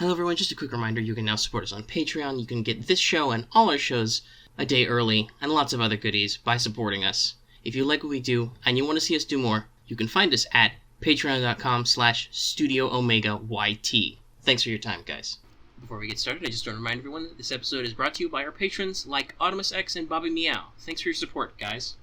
Hello everyone, just a quick reminder, you can now support us on Patreon. You can get this show and all our shows a day early, and lots of other goodies by supporting us. If you like what we do, and you want to see us do more, you can find us at patreon.com/StudioOmegaYT. Thanks for your time, guys. Before we get started, I just want to remind everyone that this episode is brought to you by our patrons like Audimus X and Bobby Meow. Thanks for your support, guys.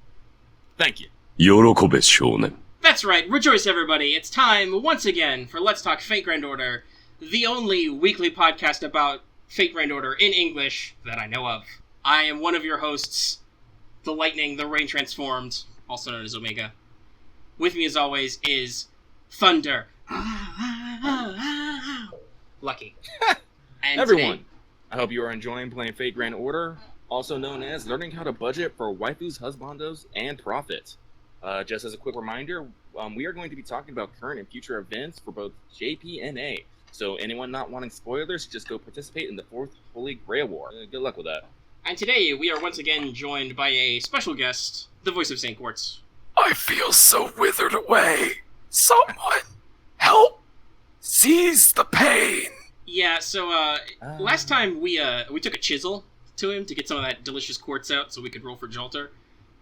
Thank you. 喜べ少年. That's right, rejoice everybody, it's time once again for Let's Talk Fate Grand Order, the only weekly podcast about Fate Grand Order in English that I know of. I am one of your hosts, the Lightning, the Rain Transformed, also known as Omega. With me as always is Thunder. Lucky. And everyone, today, I hope you are enjoying playing Fate Grand Order, also known as learning how to budget for waifus, husbandos, and profit. Just as a quick reminder, we are going to be talking about current and future events for both JP and A. So anyone not wanting spoilers, just go participate in the 4th Holy Grail War. Good luck with that. And today we are once again joined by a special guest, the Voice of Saint Quartz. I feel so withered away. Someone, help! Seize the pain! Yeah, so, last time we took a chisel to him to get some of that delicious quartz out so we could roll for Jolter.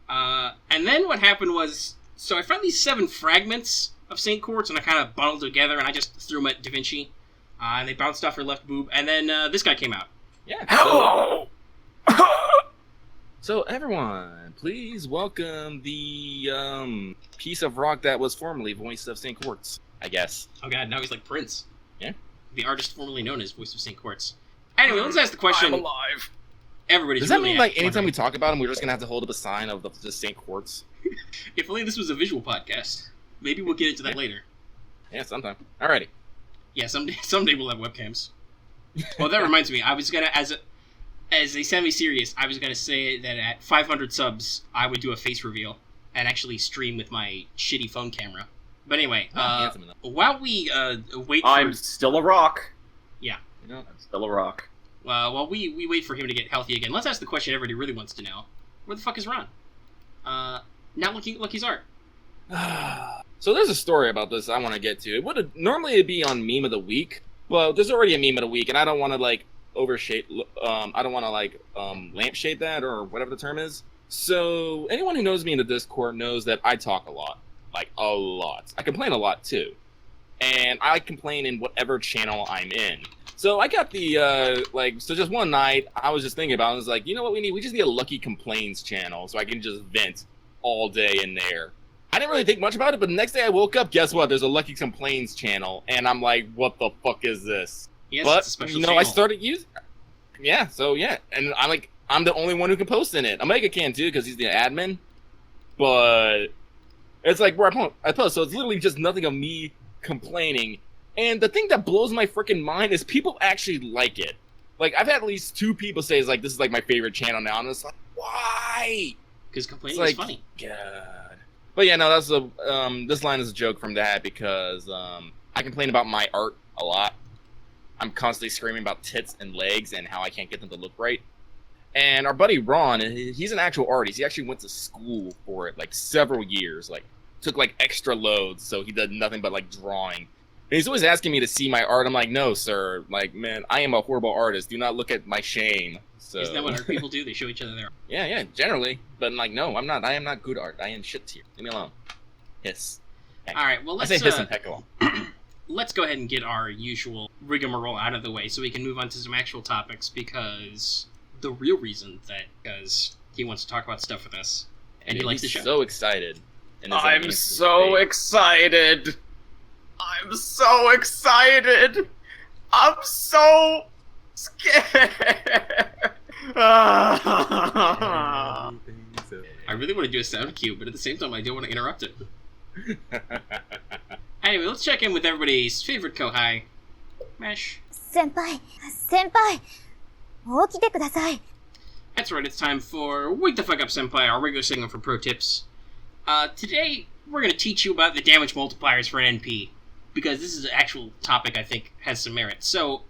And then what happened was, so I found these 7 fragments of Saint Quartz, and I kind of bundled together, and I just threw them at Da Vinci. And they bounced off her left boob, and then this guy came out. Yeah. Hello! So everyone, please welcome the piece of rock that was formerly Voice of Saint Quartz, I guess. Oh god, now he's like Prince. Yeah. The artist formerly known as Voice of Saint Quartz. Anyway, let's ask the question. I'm alive. Everybody's Does that really mean, like, anytime we wondering. talk about him, we're just going to have to hold up a sign of the Saint Quartz? If only this was a visual podcast. Maybe we'll get into that later. Yeah, sometime. Alrighty. Yeah, someday we'll have webcams. Well, that reminds me, I was gonna, as a semi-serious, I was gonna say that at 500 subs, I would do a face reveal and actually stream with my shitty phone camera. But anyway, Handsome enough. while we wait for... I'm still a rock. Yeah. You know? I'm still a rock. While we wait for him to get healthy again, let's ask the question everybody really wants to know. Where the fuck is Ron? Not Lucky's art. So there's a story about this I want to get to. It would normally it'd be on Meme of the Week, but there's already a Meme of the Week, and I don't want to like overshade. I don't want to like lampshade that or whatever the term is. So anyone who knows me in the Discord knows that I talk a lot, like a lot. I complain a lot too, and I complain in whatever channel I'm in. So I got the so just one night I was just thinking about it. I was like, you know what we need? We just need a Lucky Complains channel so I can just vent all day in there. I didn't really think much about it, but the next day I woke up, guess what? There's a Lucky Complains channel, and I'm like, what the fuck is this? Yes, But, it's a special I channel. started using... Yeah, so yeah, and I'm the only one who can post in it. Omega can too, because he's the admin, but it's like where I post, so it's literally just nothing of me complaining. And the thing that blows my freaking mind is people actually like it. Like, I've had at least 2 people say, it's like, this is like my favorite channel now, and it's like, why? Because complaining It's is funny. God. But yeah, no, that's this line is a joke from that because I complain about my art a lot. I'm constantly screaming about tits and legs and how I can't get them to look right. And our buddy Ron, he's an actual artist. He actually went to school for it, like several years. Like took like extra loads, so he did nothing but like drawing. And he's always asking me to see my art. I'm like, no, sir. Like, man, I am a horrible artist. Do not look at my shame. So Isn't that what art people do? They show each other their art. yeah, generally. But like, no, I'm not. I am not good art. I am shit tier. Leave me alone. Hiss. Alright, well, I let's say hiss and heckle. let's go ahead and get our usual rigmarole out of the way so we can move on to some actual topics, because the real reason because he wants to talk about stuff with us, and he likes the he's show. so excited. And his I'm amazing so face. excited. I'm so excited. I'm so scared. I really want to do a sound cue, but at the same time, I don't want to interrupt it. Anyway, let's check in with everybody's favorite Kohai, Mesh. 先輩、起きてください。 That's right, it's time for Wake the Fuck Up Senpai, our regular segment for Protips. Today, we're going to teach you about the damage multipliers for an NP, because this is an actual topic I think has some merit. So,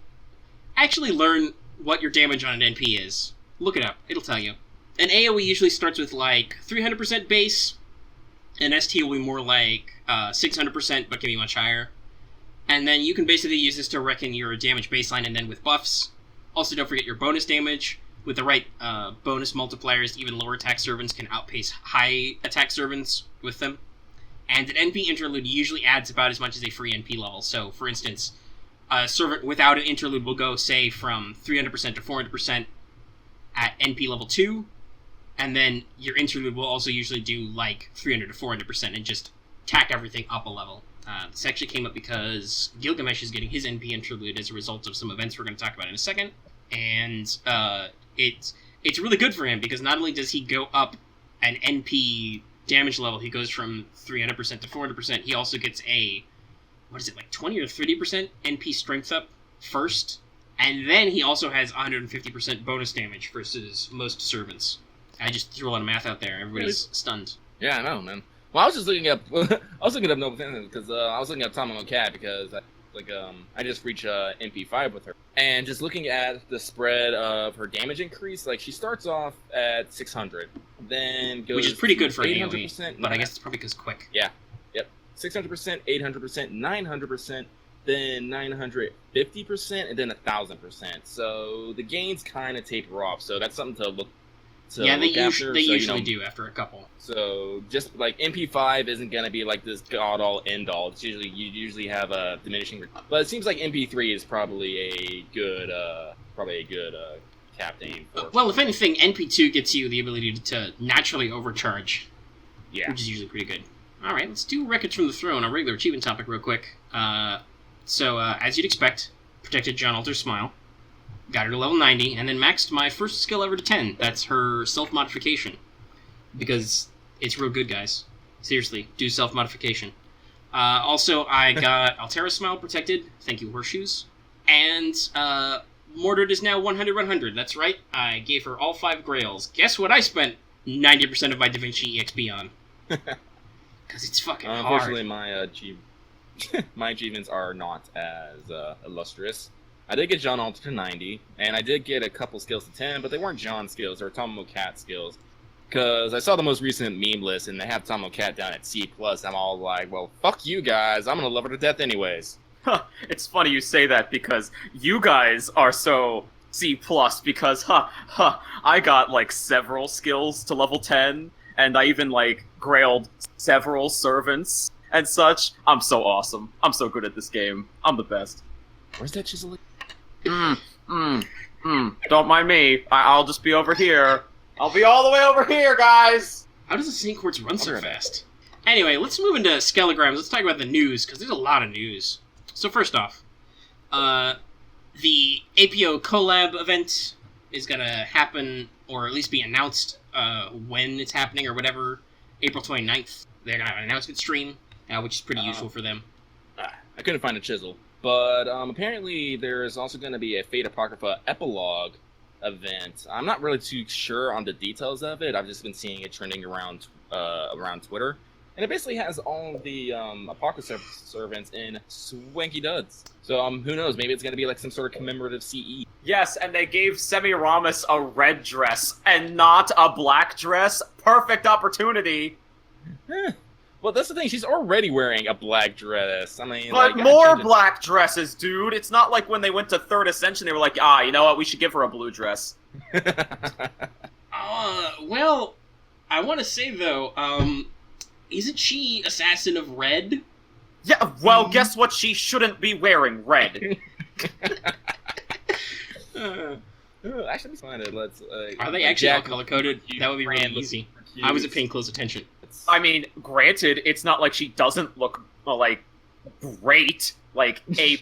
actually learn what your damage on an NP is. Look it up, it'll tell you. An AoE usually starts with like 300% base, an ST will be more like 600%, but can be much higher. And then you can basically use this to reckon your damage baseline and then with buffs. Also, don't forget your bonus damage. With the right bonus multipliers, even lower attack servants can outpace high attack servants with them. And an NP interlude usually adds about as much as a free NP level. So, for instance, a servant without an interlude will go, say, from 300% to 400% at NP level 2, and then your interlude will also usually do, like, 300 to 400% and just tack everything up a level. This actually came up because Gilgamesh is getting his NP interlude as a result of some events we're going to talk about in a second, and it's really good for him, because not only does he go up an NP damage level, he goes from 300% to 400%, he also gets a, 20 or 30% NP strength up first, and then he also has 150% bonus damage versus most servants. I just threw a lot of math out there, everybody's stunned. Yeah, I know, man. Well, I was just looking up, Nova because I was looking up Tom and Cat because I just reached MP5 with her, and just looking at the spread of her damage increase, like she starts off at 600, then goes, which is pretty good for 800%, but I guess it's probably because quick. Yeah, yep, 600%, 800%, 900%, then 950%, and then 1,000%. So the gains kind of taper off. So that's something to look. They usually do after a couple. So just like MP5 isn't gonna be like this god all end all. It's usually you usually have a diminishing, but it seems like MP3 is probably a good cap name. Well, if anything, NP2 gets you the ability to naturally overcharge. Yeah, which is usually pretty good. All right, let's do Records from the Throne, a regular achievement topic, real quick. So as you'd expect, protected John Alter's Smile. Got her to level 90, and then maxed my first skill ever to 10. That's her self-modification. Because it's real good, guys. Seriously, do self-modification. Also, I got Altera's Smile protected. Thank you, Horseshoes. And Mordred is now 100-100. That's right, I gave her all 5 Grails. Guess what I spent 90% of my Da Vinci EXP on? Because it's fucking hard. Unfortunately, my achievements are not as illustrious. I did get John Alter to 90, and I did get a couple skills to 10, but they weren't John skills, they were Tomo Cat skills. Because I saw the most recent meme list, and they have Tomo Cat down at C+. I'm all like, well, fuck you guys, I'm gonna love her to death anyways. It's funny you say that, because you guys are so C+, because, I got, like, several skills to level 10, and I even, like, grailed several servants and such. I'm so awesome. I'm so good at this game. I'm the best. Where's that chisel? Don't mind me. I'll just be over here. I'll be all the way over here, guys! How does the Saint Quartz run so fast? Anyway, let's move into Skelligrams. Let's talk about the news, because there's a lot of news. So first off, the APO Collab event is going to happen, or at least be announced when it's happening, or whatever, April 29th. They're going to have an announcement stream, which is pretty useful for them. I couldn't find a chisel. But apparently there's also going to be a Fate Apocrypha epilogue event. I'm not really too sure on the details of it. I've just been seeing it trending around Twitter. And it basically has all of the Apocrypha servants in swanky duds. So who knows, maybe it's going to be like some sort of commemorative CE. Yes, and they gave Semiramis a red dress and not a black dress. Perfect opportunity. Well, that's the thing. She's already wearing a black dress. I mean, but like, more black dresses, dude. It's not like when they went to 3rd Ascension, they were like, you know what? We should give her a blue dress. Well, I want to say, though, isn't she Assassin of Red? Yeah, well, guess what? She shouldn't be wearing red. Actually, find it. Let's. Are they actually all color-coded? That would be really easy. I wasn't paying close attention. I mean, granted, it's not like she doesn't look, like, great, like, A++,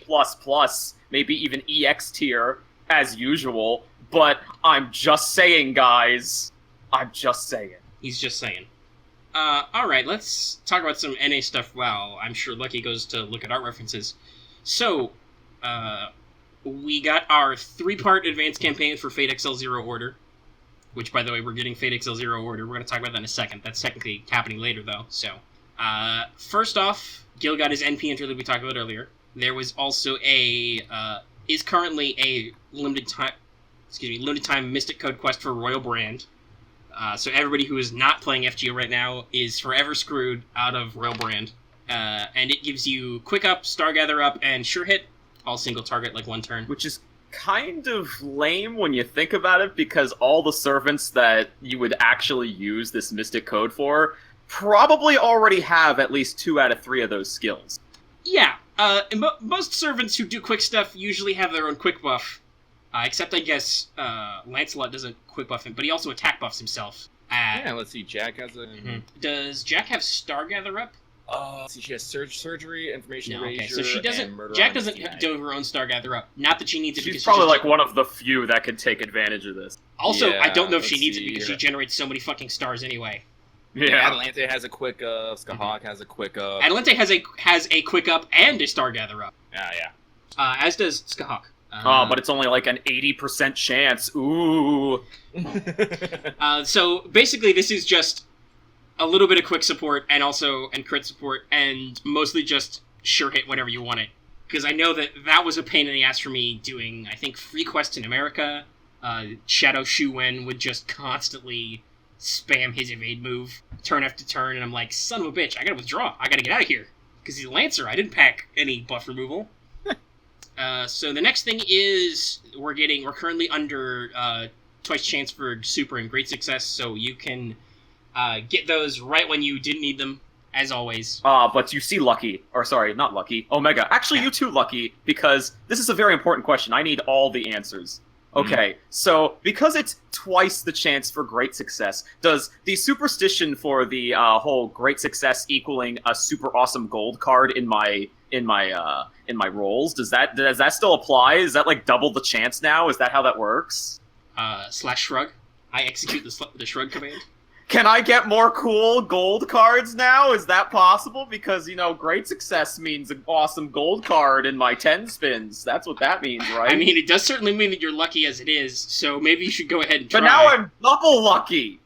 maybe even EX tier, as usual, but I'm just saying, guys. I'm just saying. He's just saying. Alright, let's talk about some NA stuff while I'm sure Lucky goes to look at art references. So, we got our 3-part advanced campaign for Fate XL Zero Order. Which, by the way, we're getting Fate XL Zero Order. We're going to talk about that in a second. That's technically happening later, though. So, first off, Gil got his NP interlude we talked about earlier. There was also is currently a limited time Mystic Code quest for Royal Brand. So everybody who is not playing FGO right now is forever screwed out of Royal Brand. and it gives you Quick Up, Star Gather Up, and Sure Hit, all single target, like 1 turn. Which is kind of lame when you think about it, because all the servants that you would actually use this Mystic Code for probably already have at least 2 out of 3 of those skills. Yeah, most servants who do quick stuff usually have their own quick buff, except I guess Lancelot doesn't quick buff him, but he also attack buffs himself. Yeah, let's see. Jack has a. Does Jack have Star Gather Up? Let's see, she has surgery, information No, okay, erasure, so she doesn't. and murder Jack on doesn't Jack. do her own Star Gather Up. Not that she needs it. She's because probably just like one of the few that could take advantage of this. Also, I don't know if Yeah, she let's needs it see because here. she generates so many fucking stars anyway. Yeah. Atlante has a quick up. Skahawk has a quick up. Atlante has a Quick Up and a Star Gather Up, Yeah. as does Skahawk. But it's only like an 80% chance. Ooh. So basically, this is just a little bit of quick support and crit support, and mostly just Sure Hit whenever you want it. Because I know that was a pain in the ass for me doing, I think, Free Quest in America. Shadow Shu Wen would just constantly spam his evade move, turn after turn, and I'm like, son of a bitch, I gotta withdraw. I gotta get out of here. Because he's a Lancer. I didn't pack any buff removal. So the next thing is we're currently under twice chance for super and great success, so you can get those right when you didn't need them, as always. But you see Lucky, or sorry, not Lucky, Omega. Actually, you too, Lucky, because this is a very important question. I need all the answers. Okay, so because it's twice the chance for great success, does the superstition for the whole great success equaling a super awesome gold card in my rolls, does that still apply? Is that like double the chance now? Is that how that works? / shrug. I execute the shrug command. Can I get more cool gold cards now? Is that possible? Because, great success means an awesome gold card in my 10 spins. That's what that means, right? I mean, it does certainly mean that you're lucky as it is, so maybe you should go ahead and try. But now I'm double lucky!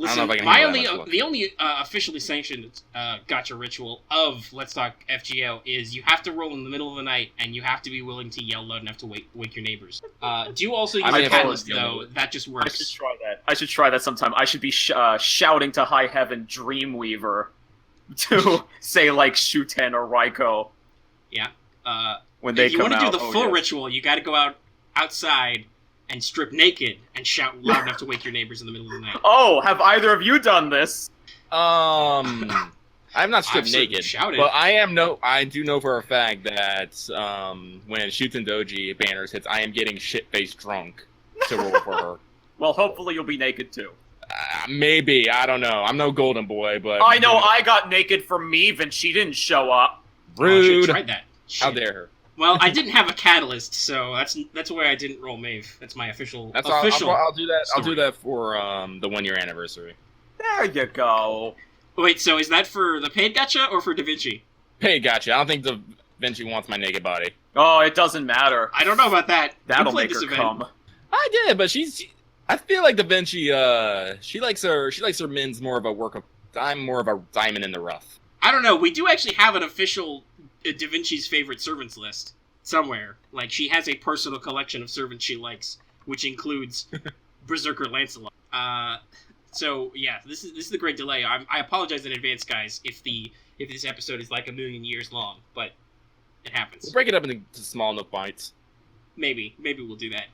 Listen, I can handle that much the only officially sanctioned gacha ritual of Let's Talk FGO is you have to roll in the middle of the night, and you have to be willing to yell loud enough to wake your neighbors. Do also use I a mean, catalyst, if I though. was- That just I works. should try that. I should try that sometime. I should be shouting to high heaven Dreamweaver to say, like, Shuten or Raiko Yeah. when they If you come want to out. do the full ritual, you got to go outside and strip naked and shout loud enough to wake your neighbors in the middle of the night. Oh, have either of you done this? I'm not stripped I've certainly naked, shouted. but I do know for a fact that when Shoots and Doji banners hits, I am getting shit-faced drunk to roll for her. Well, hopefully you'll be naked too. Maybe, I don't know. I'm no golden boy, but I know I got naked for Meve and she didn't show up. Oh, I should've rude. tried that. How Shit. dare her? Well, I didn't have a catalyst, so that's why I didn't roll Maeve. That's my official. That's all. I'll do that. I'll story. do that for the 1 year anniversary. There you go. Wait, so is that for the paid gacha or for Da Vinci? Hey, gotcha. I don't think the Vinci wants my naked body. Oh, it doesn't matter. I don't know about that. That'll You played make this her event. come. I did, but I feel like Da Vinci. She likes her men's more of a work of. I'm more of a diamond in the rough. I don't know. We do actually have an official Da Vinci's favorite servants list somewhere. Like, she has a personal collection of servants she likes, which includes Berserker Lancelot. So yeah, this is the great delay. I apologize in advance, guys, if this episode is like a million years long, but it happens. We'll break it up into small enough bites. Maybe we'll do that.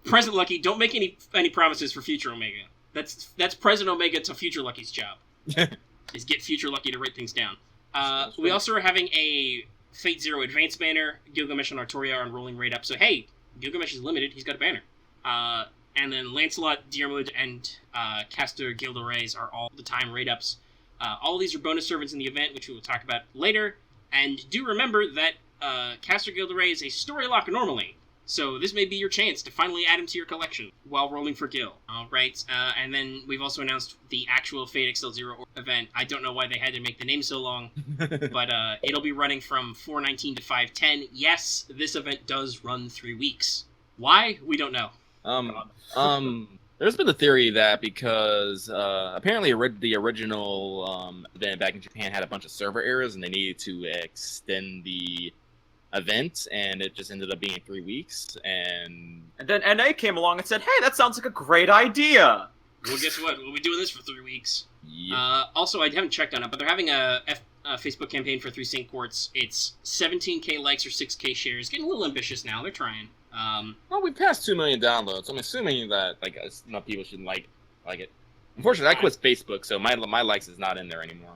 Present Lucky, don't make any promises for future Omega. That's Present Omega to future Lucky's job. Is get future Lucky to write things down. We also are having a Fate Zero Advance banner. Gilgamesh and Artoria are rolling right up. So hey, Gilgamesh is limited. He's got a banner. And then Lancelot, Diarmuid, and Castor Gildorays are all the time rate ups. All of these are bonus servants in the event, which we will talk about later. And do remember that Castor Gilderay is a story lock normally. So this may be your chance to finally add him to your collection while rolling for Gil. Alright, and then we've also announced the actual Fate Accel Zero event. I don't know why they had to make the name so long, but it'll be running from 4/19 to 5/10. Yes, this event does run 3 weeks. Why? We don't know. There's been a theory that because apparently the original event back in Japan had a bunch of server errors and they needed to extend the event, and it just ended up being 3 weeks. And And then NA came along and said, "Hey, that sounds like a great idea. Well, guess what? We'll be doing this for 3 weeks. Yep. Also, I haven't checked on it, but they're having a Facebook campaign for 3 Saint Quartz. It's 17k likes or 6k shares. Getting a little ambitious now. They're trying. Well, we passed 2 million downloads. I'm assuming that like enough people should like it. Unfortunately, I quit Facebook, so my likes is not in there anymore.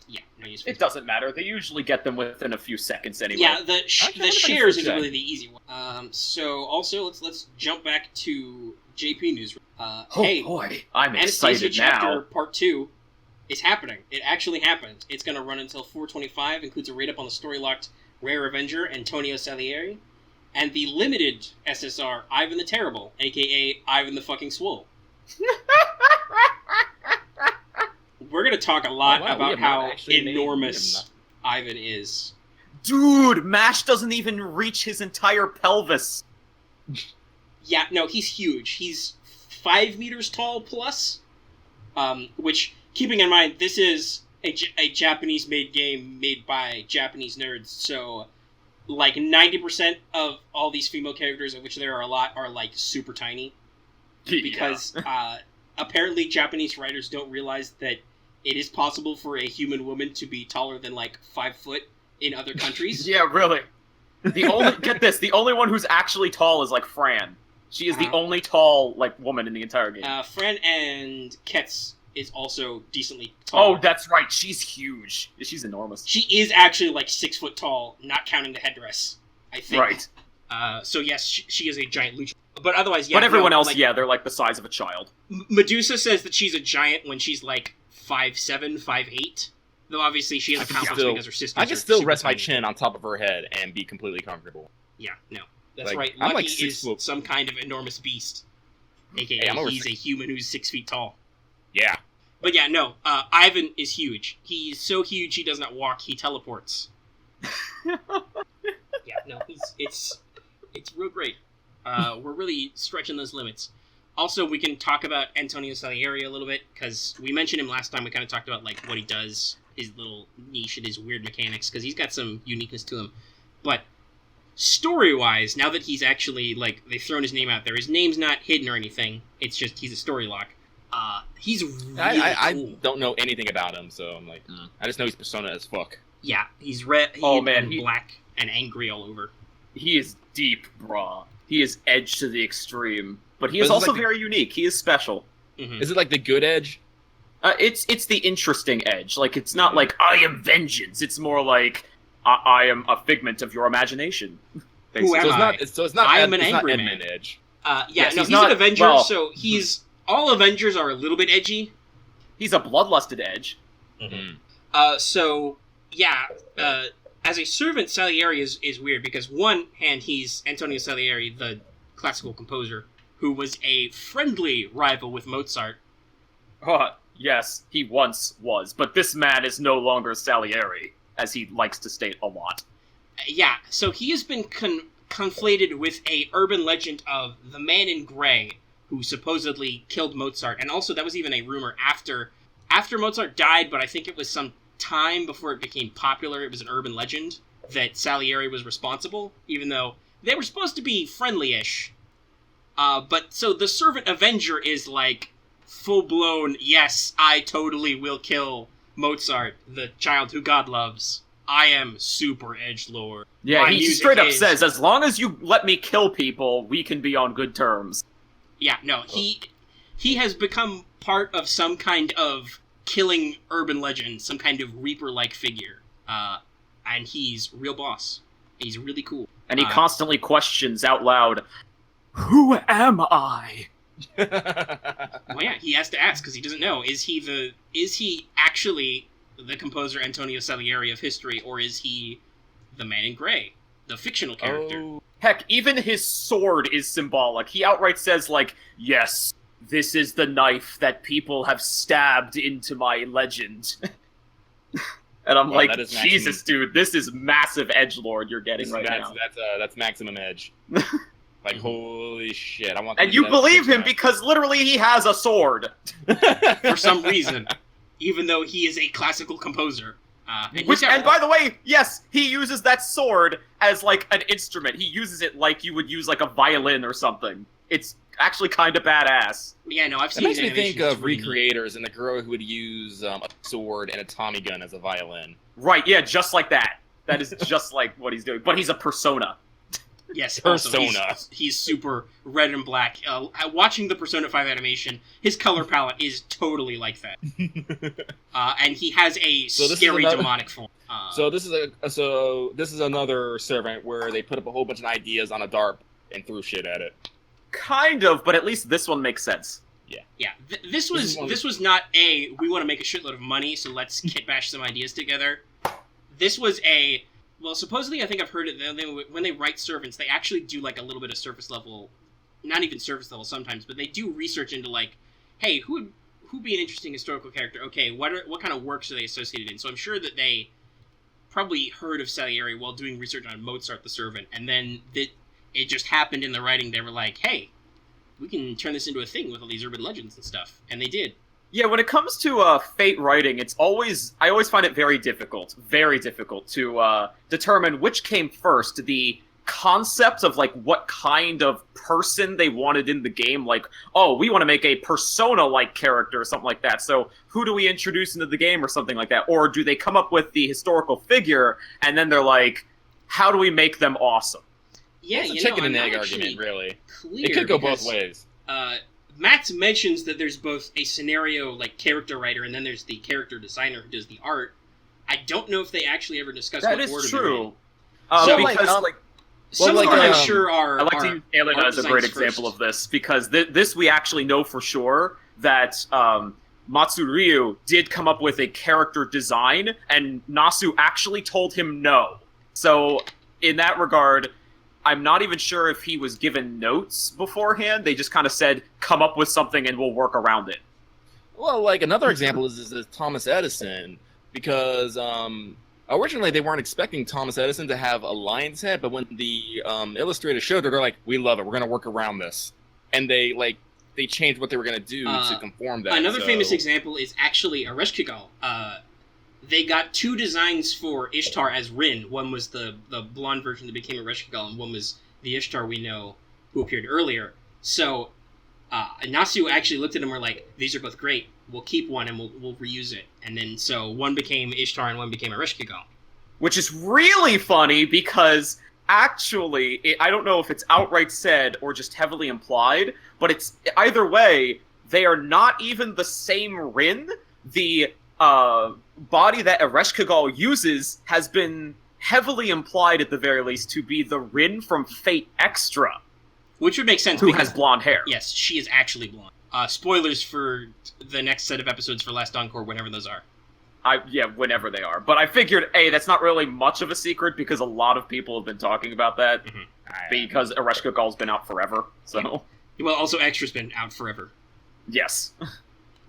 Yeah, no use. It doesn't matter. They usually get them within a few seconds anyway. Yeah, the shares is check. really the easy one. So also let's jump back to JP News. Hey, boy, I'm Anastasia excited Chapter now. Part 2 is happening. It actually happened. It's going to run until 425. Includes a rate up on the story locked Rare Avenger Antonio Salieri, and the limited SSR Ivan the Terrible, aka Ivan the fucking Swole. We're going to talk a lot about how enormous Ivan is. Dude, Mash doesn't even reach his entire pelvis. Yeah, no, he's huge. He's 5 meters tall plus, which, keeping in mind, this is a Japanese-made game made by Japanese nerds, so, like, 90% of all these female characters, of which there are a lot, are, like, super tiny. Because, apparently Japanese writers don't realize that it is possible for a human woman to be taller than, like, 5 foot in other countries. Yeah, really. Get this, the only one who's actually tall is, like, Fran. She is the only tall, like, woman in the entire game. Fran and Ketz is also decently tall. Oh, that's right. She's huge. She's enormous. She is actually, like, 6 foot tall, not counting the headdress, I think. Right. So, yes, she is a giant lucha. But otherwise, yeah. But everyone else, like, yeah, they're, like, the size of a child. Medusa says that she's a giant when she's, like, 5'7", 5'8". Though, obviously, she has a complex because her sisters I can still rest my chin on top of her head and be completely comfortable. Yeah, no. That's Like, right. I'm Lucky like 6 is foot. some kind of enormous beast. AKA, Hey, he's a human who's 6 feet tall. Yeah. But yeah, no, Ivan is huge. He's so huge he does not walk, he teleports. Yeah, no, it's real great. We're really stretching those limits. Also, we can talk about Antonio Salieri a little bit, because we mentioned him last time. We kind of talked about, like, what he does, his little niche and his weird mechanics, because he's got some uniqueness to him. But story-wise, now that he's actually, like, they've thrown his name out there, his name's not hidden or anything. It's just, he's a story lock. He's really cool. I don't know anything about him, so I'm like, I just know he's persona as fuck. Yeah, he's red, black, and angry all over. He is deep, brah. He is edge to the extreme. But he is But also like very unique. He is special. Mm-hmm. Is it like the good edge? It's the interesting edge. Like, it's not like, I am vengeance. It's more like, I am a figment of your imagination. Who am I? So it's not. I am an it's angry not man. Edmund Edge. He's not an Avenger, well, so he's... All Avengers are a little bit edgy. He's a bloodlusted edge. Mm-hmm. As a servant, Salieri is weird, because one hand, he's Antonio Salieri, the classical composer, who was a friendly rival with Mozart. Yes, he once was, but this man is no longer Salieri, as he likes to state a lot. Yeah, so he has been conflated with a urban legend of the Man in Grey, who supposedly killed Mozart, and also that was even a rumor after Mozart died, but I think it was some time before it became popular. It was an urban legend that Salieri was responsible, even though they were supposed to be friendly-ish. But so the Servant Avenger is like full-blown, yes, I totally will kill Mozart, the child who God loves. I am super edgelord. Yeah, My he music straight up is- says, as long as you let me kill people, we can be on good terms. Yeah, no, he has become part of some kind of killing urban legend, some kind of Reaper-like figure. And he's real boss. He's really cool. And he constantly questions out loud, who am I? Well, yeah, he has to ask, because he doesn't know. Is he actually the composer Antonio Salieri of history, or is he the Man in Grey, the fictional character? Oh. Heck, even his sword is symbolic. He outright says, like, yes, this is the knife that people have stabbed into my legend. And I'm like, that is Jesus, dude, this is massive edgelord you're getting right now. That's maximum edge. Like, holy shit! I want. And you believe him because literally he has a sword. For some reason, even though he is a classical composer. And by the way, yes, he uses that sword as, like, an instrument. He uses it like you would use, like, a violin or something. It's actually kind of badass. Yeah, no, I've It seen makes me animations, think of it's really neat. recreators and the girl who would use a sword and a Tommy gun as a violin. Right, yeah, just like that. That is just like what he's doing. But he's a persona. Yes, also, Persona. he's super red and black. Watching the Persona 5 animation, his color palette is totally like that. And he has a scary demonic form. So this is another servant where they put up a whole bunch of ideas on a DARP and threw shit at it. Kind of, but at least this one makes sense. Yeah, this was not we want to make a shitload of money, so let's kit bash some ideas together. This was well, supposedly I think I've heard it, when they write servants, they actually do like a little bit of surface level, not even surface level sometimes, but they do research into like, hey, who'd be an interesting historical character? Okay, what kind of works are they associated in? So I'm sure that they probably heard of Salieri while doing research on Mozart the Servant, and then it just happened in the writing. They were like, hey, we can turn this into a thing with all these urban legends and stuff, and they did. Yeah, when it comes to fate writing, I always find it very difficult to determine which came first, the concept of like what kind of person they wanted in the game, like, oh, we want to make a persona-like character or something like that, so who do we introduce into the game or something like that, or do they come up with the historical figure and then they're like, how do we make them awesome? Yeah, it's a chicken and egg argument, really. It could go both ways. Matt mentions that there's both a scenario, like, character writer, and then there's the character designer who does the art. I don't know if they actually ever discuss what order they're in. That is true. Some of them, I'm sure, are... I like to use Alien as a great example of this, because this we actually know for sure that Matsuryu did come up with a character design, and Nasu actually told him no. So, in that regard, I'm not even sure if he was given notes beforehand. They just kind of said, come up with something and we'll work around it. Well, like, another example is Thomas Edison, because originally they weren't expecting Thomas Edison to have a lion's head, but when the illustrators showed it, they're like, we love it, we're going to work around this. And they changed what they were going to do to conform that. Another famous example is actually Ereshkigal. They got two designs for Ishtar as Rin. One was the blonde version that became Ereshkigal, and one was the Ishtar we know who appeared earlier. So Nasu actually looked at them and were like, these are both great. We'll keep one and we'll reuse it. And then so one became Ishtar and one became Ereshkigal. Which is really funny because actually, I don't know if it's outright said or just heavily implied, but it's either way, they are not even the same Rin. The body that Ereshkigal uses has been heavily implied, at the very least, to be the Rin from Fate Extra. Which would make sense. Who has blonde hair. Yes, she is actually blonde. Spoilers for the next set of episodes for Last Encore, whenever those are. Whenever they are. But I figured, that's not really much of a secret, because a lot of people have been talking about that. Mm-hmm. Because Ereshkigal's been out forever, so... Yeah. Well, also Extra's been out forever. Yes.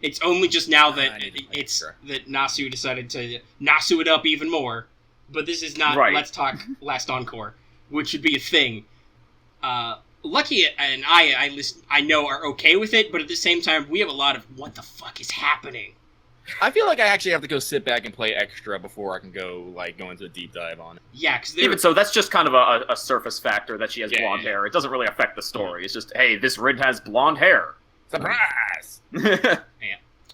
It's only just now that that Nasu decided to Nasu it up even more. But this is not Let's Talk Last Encore, which should be a thing. Lucky and I know are okay with it, but at the same time, we have a lot of what the fuck is happening. I feel like I actually have to go sit back and play Extra before I can go into a deep dive on it. Yeah, because even so, that's just kind of a surface factor that she has blonde hair. It doesn't really affect the story. It's just, hey, this Rin has blonde hair. Surprise! Yeah.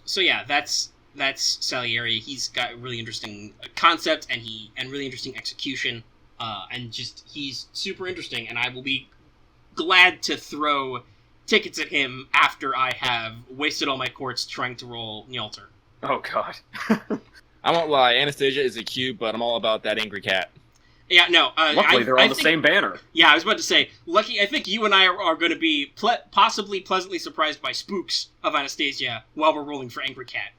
So yeah, that's Salieri. He's got a really interesting concept and really interesting execution. And just he's super interesting. And I will be glad to throw tickets at him after I have wasted all my quartz trying to roll Nyalter. Oh god. I won't lie, Anastasia is a cute, but I'm all about that angry cat. Yeah, no. Luckily, they're on the same banner. Yeah, I was about to say, Lucky, I think you and I are going to be possibly pleasantly surprised by spooks of Anastasia while we're rolling for Angry Cat.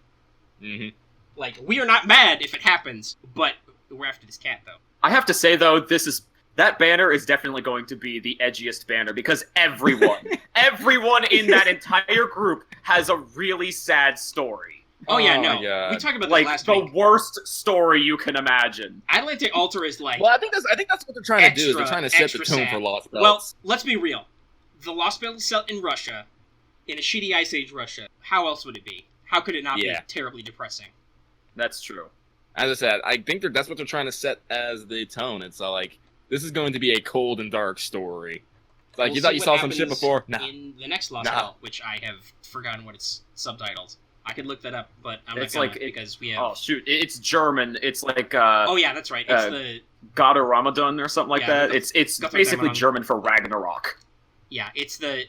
Mm-hmm. Like, we are not mad if it happens, but we're after this cat, though. I have to say, though, that banner is definitely going to be the edgiest banner, because everyone in that entire group has a really sad story. Oh yeah, no. We talked about this last week. The worst story you can imagine. Atlantic Altar is like... Well, I think that's what they're trying to do, is they're trying to set the tone for Lost Belts. Well, let's be real. The Lost Belt is set in Russia, in a shitty Ice Age Russia. How else would it be? How could it not be terribly depressing? That's true. As I said, I think that's what they're trying to set as the tone. It's like, this is going to be a cold and dark story. Like, We'll you thought see you what saw some shit happens before? Nah. in the next Lost Nah. Belt, which I have forgotten what it's subtitled. I could look that up, but I'm It's not gonna like because we have. Oh shoot, it's German. It's like Oh yeah, that's right. It's uh, the God of Ramadan or something like Yeah, that. It's Guthrum basically Ramadan. German for Ragnarok. it's the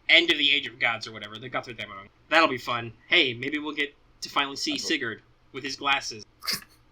end of the Age of Gods or whatever. The Guthrum Ramadan. That'll be fun. Hey, maybe we'll get to finally see Sigurd with his glasses.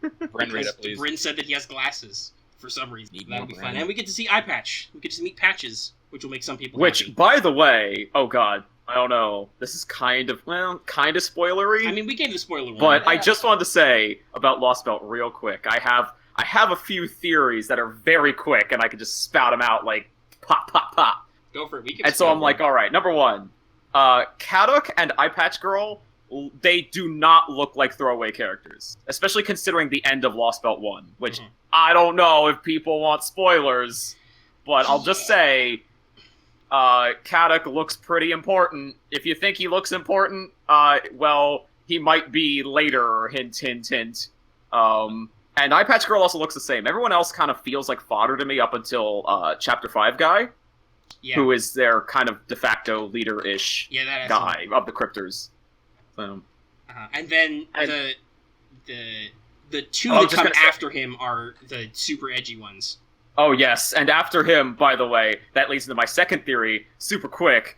Bren, read it, please. Bryn said that he has glasses for some reason. Need That'll more be fun, Bren. and we get to see Eye Patch. We get to meet Patches, which will make some people Which, happy. by the way, oh god, I don't know. This is kind of spoilery. I mean, we gave the spoiler warning. But I just wanted to say about Lost Belt real quick. I have a few theories that are very quick, and I can just spout them out like pop, pop, pop. Go for it. We can And so I'm like, all right. Number one, Kaduk and Eye Patch Girl, they do not look like throwaway characters, especially considering the end of Lost Belt 1, which Mhm. I don't know if people want spoilers, but I'll just say Kaduk looks pretty important. If you think he looks important, well, he might be later, hint, hint, hint. And Eye Patch Girl also looks the same. Everyone else kind of feels like fodder to me up until Chapter 5 guy, yeah, who is their kind of de facto leader-ish yeah, that guy of the Cryptors. So, And then And- the two I was that just come gonna say- after him are the super edgy ones. oh yes, and after him, by the way, that leads into my second theory, super quick.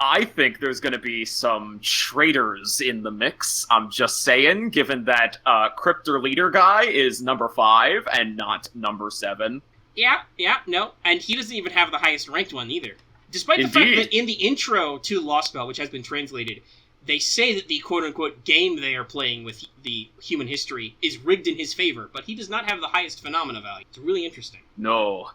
I think there's going to be some traitors in the mix. I'm just saying, given that Cryptor leader guy is number 5 and not number 7. Yeah, no, and he doesn't even have the highest ranked one either. Despite the fact Indeed. that in the intro to Lost Belt, which has been translated, they say that the quote-unquote game they are playing with the human history is rigged in his favor, but he does not have the highest phenomena value. It's really interesting. No.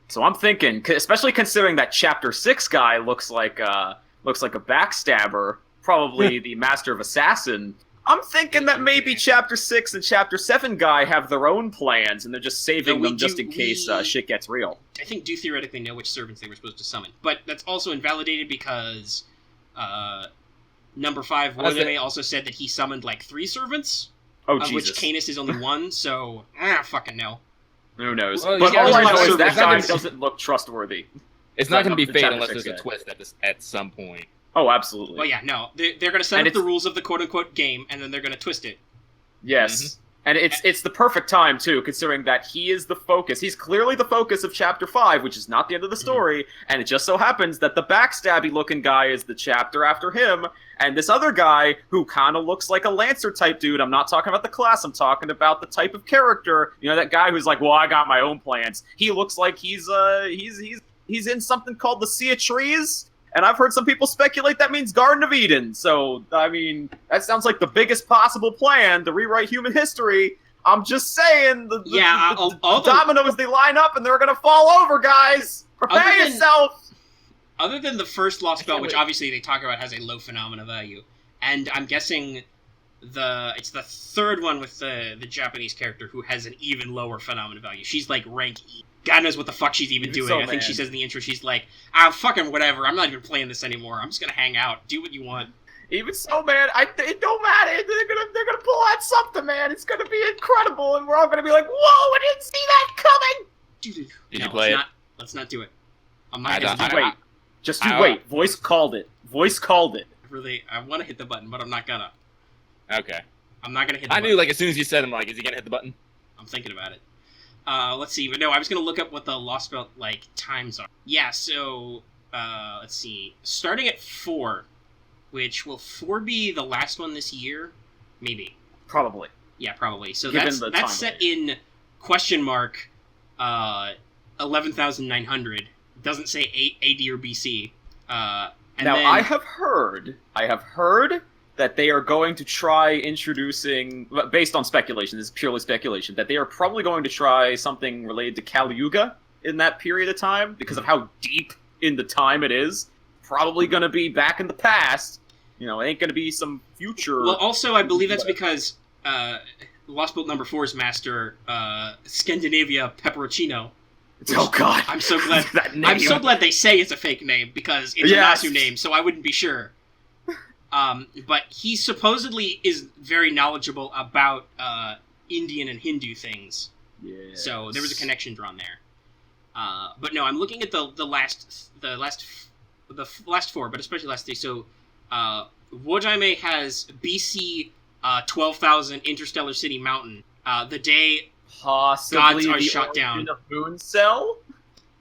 So I'm thinking, especially considering that Chapter 6 guy looks like a backstabber, probably the Master of Assassin. I'm thinking that maybe Chapter 6 and Chapter 7 guy have their own plans, and they're just saving No, them just in case shit gets real. I think do theoretically know which servants they were supposed to summon, but that's also invalidated because number 5 Warthame also said that he summoned like 3 servants, Oh, of Jesus. which Canis is only 1. So fucking no. Who knows? Well, But yeah, all I there's know no is that servants. guy That's not doesn't look trustworthy. It's not going to be The fate Chapter unless 6 there's a guy. twist at some point. Oh, absolutely. Well, yeah, no, they're going to set And up the it's- rules of the quote-unquote game, and then they're going to twist it. Yes. And it's the perfect time, too, considering that he is the focus. He's clearly the focus of Chapter 5, which is not the end of the story, and it just so happens that the backstabby-looking guy is the chapter after him, and this other guy, who kind of looks like a Lancer-type dude, I'm not talking about the class, I'm talking about the type of character, you know, that guy who's like, well, I got my own plans. He looks like he's in something called the Sea of Trees, and I've heard some people speculate that means Garden of Eden. So, I mean, that sounds like the biggest possible plan to rewrite human history. I'm just saying, the dominoes, they line up and they're going to fall over, guys. Prepare Other than- yourself. Other than the first Lost Belt, which wait. obviously they talk about has a low phenomena value, and I'm guessing it's the third one with the Japanese character who has an even lower phenomena value. She's like rank E. God knows what the fuck she's even doing. So, I think she man. says in the intro, she's like, fucking whatever, I'm not even playing this anymore. I'm just gonna hang out, do what you want. Even so, man, it don't matter. They're gonna pull out something, man. It's gonna be incredible, and we're all gonna be like, "Whoa, I didn't see that coming." Dude, Did no, you play it? Let's not do it. I'm I not gonna don't- do I- it. Wait, just you I- wait. Voice called it. Voice called it. Really, I want to hit the button, but I'm not gonna. Okay. I'm not gonna hit the I button. knew, like, as soon as you said, I'm like, is he going to hit the button? I'm thinking about it. Let's see. But no, I was gonna look up what the Lost Belt times are. Yeah. So let's see. Starting at 4, which will 4 be the last one this year? Maybe. Probably. Yeah, probably. So Given the that's set in question mark 11,900. Doesn't say AD or BC. And Now, then, I have heard that they are going to try introducing, based on speculation, this is purely speculation, that they are probably going to try something related to Kali Yuga in that period of time, because of how deep in the time it is. Probably going to be back in the past. You know, it ain't going to be some future... Well, also, I believe that's because Lost Belt number 4's master, Scandinavia Peperoncino. Oh god! I'm so glad. that name. I'm so glad they say it's a fake name because it's Yes. a Nasu name, so I wouldn't be sure. But he supposedly is very knowledgeable about Indian and Hindu things, Yes. so there was a connection drawn there. But no, I'm looking at the last four, but especially last day. So, Wojime has BC 12,000 Interstellar City Mountain. The day Possibly gods are the shut origin down. of Moon Cell?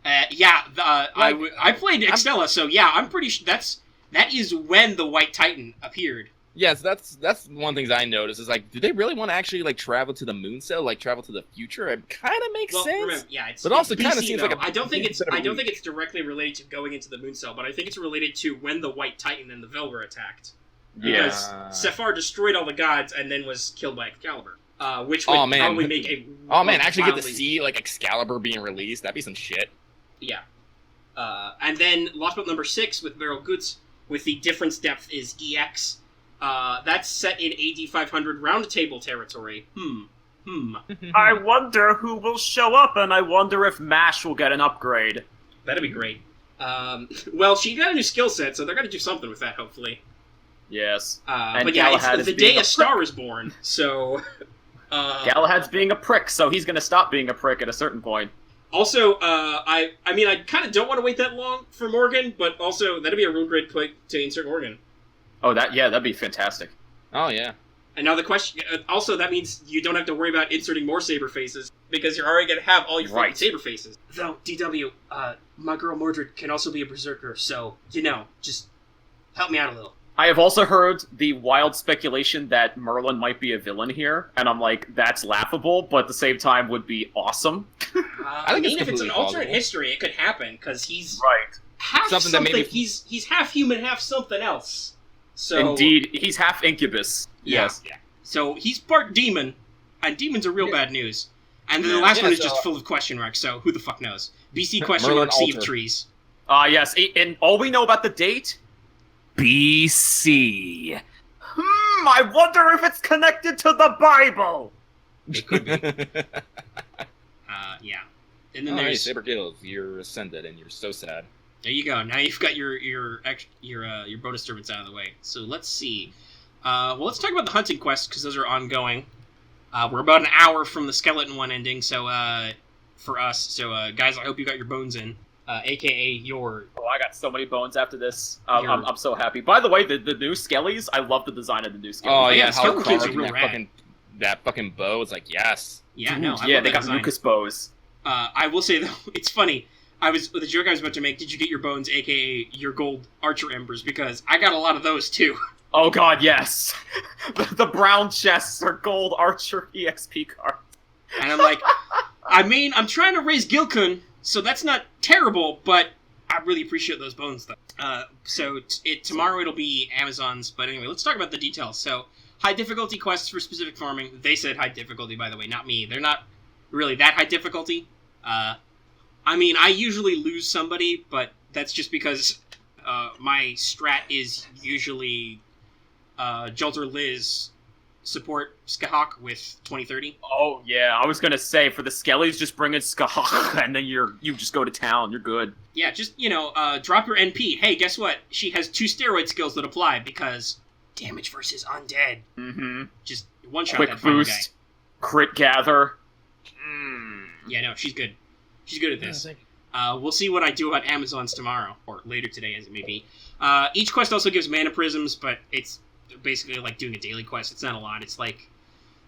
I played Extella, so yeah, I'm pretty sure that is when the White Titan appeared. Yes, that's one of the things I noticed is like, do they really want to actually like travel to the moon cell, like travel to the future? It kind of makes sense. Remember, yeah, but also it's kind of BC, seems though. like I don't think it's directly related to going into the moon cell, but I think it's related to when the White Titan and the Velver attacked. Because Sephar destroyed all the gods and then was killed by Excalibur, which would probably make a actually get to see like Excalibur being released. That'd be some shit. Yeah. And then Lost Boat number 6 with Beryl Goots with the difference depth is EX. That's set in AD 500 Round Table territory. I wonder who will show up, and I wonder if MASH will get an upgrade. That'd be great. Well, she got a new skill set, so they're gonna do something with that, hopefully. Yes. But yeah, it's the day a star is born, so... Galahad's being a prick, so he's gonna stop being a prick at a certain point. Also, I mean, I kind of don't want to wait that long for Morgan, but also, that'd be a real great point to insert Morgan. Oh, that'd be fantastic. Oh, yeah. And now the question... also, that means you don't have to worry about inserting more saber faces, because you're already going to have all your favorite saber faces. Though, DW, my girl Mordred can also be a berserker, so, just help me out a little. I have also heard the wild speculation that Merlin might be a villain here, and I'm like, that's laughable, but at the same time would be awesome. I mean, if it's an alternate history, it could happen, because he's half something that maybe... He's half human, half something else. So, indeed, he's half incubus. Yes. Yeah. So he's part demon, and demons are real bad news. And then the last one is just full of question marks, so who the fuck knows? BC question mark, Sea of Trees. Yes, and all we know about the date? BC. I wonder if it's connected to the Bible! It could be. Yeah. And then there's... Saber Gills, you're ascended, and you're so sad. There you go. Now you've got your bonus disturbance out of the way. So let's see. Well, let's talk about the hunting quests because those are ongoing. We're about an hour from the skeleton one ending, so for us. So guys, I hope you got your bones in, aka your. Oh, I got so many bones after this. I'm so happy. By the way, the new skellies, I love the design of the new skellies. Oh yeah, how carving that fucking bow is like yes. Yeah, dude, no, they got Lucas bows. I will say though, it's funny. The joke I was about to make, did you get your bones, aka your gold archer embers? Because I got a lot of those too. Oh god, yes. The brown chests are gold archer EXP cards. And I'm like, I mean, I'm trying to raise Gilkun, so that's not terrible, but I really appreciate those bones though. So tomorrow it'll be Amazon's, but anyway, let's talk about the details. So, high difficulty quests for specific farming. They said high difficulty, by the way, not me. They're not really that high difficulty. I mean, I usually lose somebody, but that's just because my strat is usually Jolter Liz support Skahawk with 2030. Oh yeah, I was gonna say for the skellies, just bring in Skahawk, and then you just go to town. You're good. Yeah, just drop your NP. Hey, guess what? She has 2 steroid skills that apply because damage versus undead. Mm-hmm. Just one shot. Quick that final boost. Guy. Crit gather. Yeah, no, she's good. She's good at this. We'll see what I do about Amazons tomorrow, or later today, as it may be. Each quest also gives mana prisms, but it's basically like doing a daily quest. It's not a lot. It's like,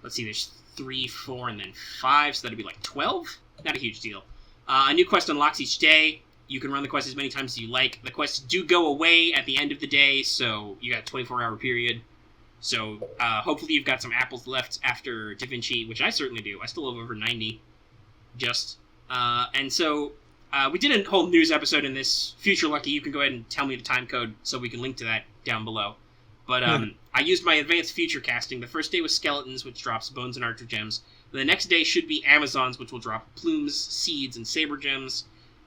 let's see, there's 3, 4, and then 5, so that'd be like 12? Not a huge deal. A new quest unlocks each day. You can run the quest as many times as you like. The quests do go away at the end of the day, so you got a 24-hour period. So hopefully you've got some apples left after Da Vinci, which I certainly do. I still have over 90. And so we did a whole news episode in this. Future Lucky, you can go ahead and tell me the time code so we can link to that down below. But I used my advanced future casting. The first day was Skeletons, which drops Bones and Archer Gems. The next day should be Amazons, which will drop Plumes, Seeds, and Saber Gems.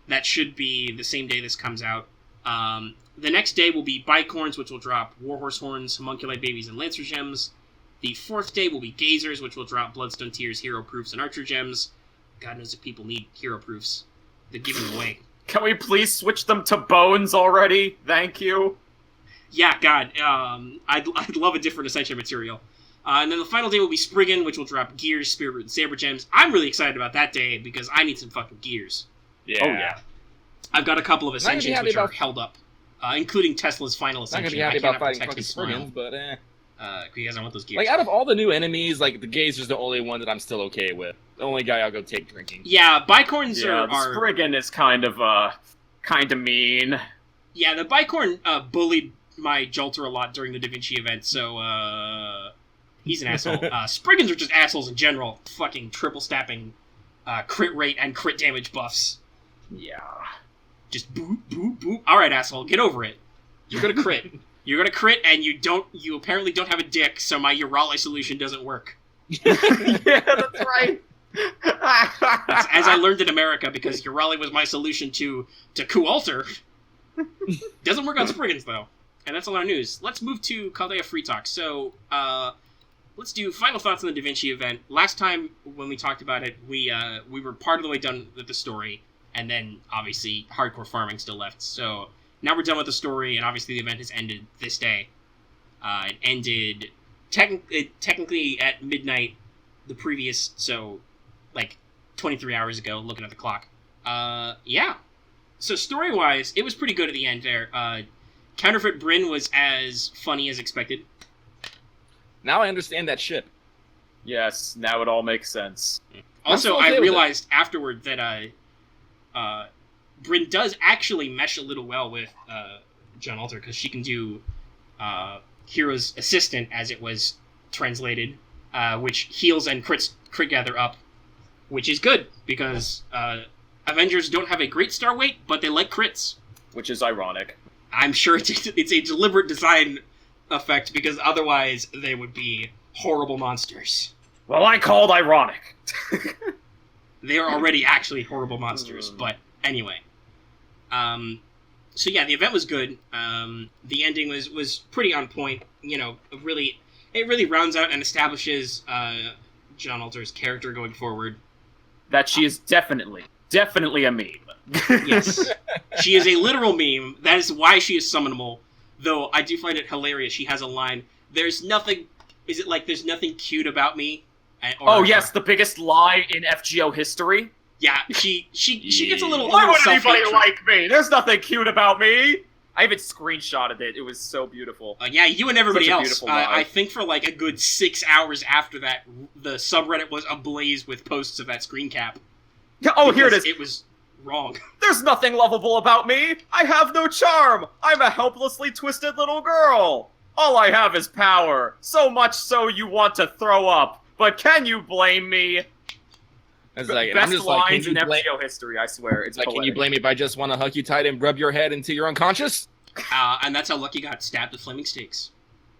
That should be the same day this comes out. The next day will be Bicorns, which will drop Warhorse Horns, Homunculi Babies, and Lancer Gems. The 4th day will be Gazers, which will drop Bloodstone Tears, Hero Proofs, and Archer Gems. God knows if people need hero proofs. They're giving them away. Can we please switch them to bones already? Thank you. Yeah, God. I'd love a different Ascension material. And then the final day will be Spriggan, which will drop Gears, Spirit Root, and Saber Gems. I'm really excited about that day because I need some fucking gears. Yeah. Oh yeah. I've got a couple of Not gonna be ascensions happy which are about- held up, including Tesla's final Not gonna ascension. be happy I about cannot fighting protect fucking his smile, Spriggans, but because I want those gears. like, out of all the new enemies, like, the Gaze is the only one that I'm still okay with. The only guy I'll go take drinking. Yeah, Bicorns Yeah, are... the Spriggan is kind of mean. Yeah, the Bicorn bullied my Jolter a lot during the Da Vinci event, so, he's an asshole. Spriggans are just assholes in general, fucking triple-stapping crit rate and crit damage buffs. Yeah. Just boop, boop, boop. Alright, asshole, get over it. You're gonna crit. You're gonna crit, and you apparently don't have a dick, so my Urali solution doesn't work. Yeah, that's right. That's, as I learned in America, because Urali was my solution to Kualter. Doesn't work on Spriggans, though. And that's a lot of news. Let's move to Chaldea Free Talk. So, let's do final thoughts on the Da Vinci event. Last time, when we talked about it, we were part of the way done with the story, and then, obviously, hardcore farming still left. So, now we're done with the story, and obviously the event has ended this day. It ended technically at midnight the previous, so, like, 23 hours ago, looking at the clock. Yeah. So, story-wise, it was pretty good at the end there. Counterfeit Bryn was as funny as expected. Now I understand that ship. Yes, now it all makes sense. Also, I'm so okay I with realized afterward that Bryn does actually mesh a little well with John Alter, because she can do Hero's Assistant, as it was translated, which heals and crit gather up, which is good, because Avengers don't have a great star weight, but they like crits. Which is ironic. I'm sure it's a deliberate design effect, because otherwise they would be horrible monsters. Well, I called ironic. They are already actually horrible monsters, but anyway. So yeah, the event was good. The ending was pretty on point. You know, it really rounds out and establishes John Alter's character going forward. That she is definitely a meme. Yes. She is a literal meme. That is why she is summonable. Though I do find it hilarious. She has a line, there's nothing cute about me? Oh yes, the biggest lie in FGO history. Yeah, she gets a little Why would self-hatred. anybody like me? There's nothing cute about me. I even screenshotted it. It was so beautiful. Yeah, you and everybody Such a else. beautiful lie. I think for like a good 6 hours after that, the subreddit was ablaze with posts of that screen cap. Oh, here it because is. It was wrong. There's nothing lovable about me. I have no charm. I'm a helplessly twisted little girl. All I have is power. So much so you want to throw up. But can you blame me? It's like, Best I'm just lines like, in FGO history, I swear. It's like, can you poetic. blame me if I just want to hug you tight and rub your head until you're unconscious? And that's how Lucky got stabbed with flaming stakes.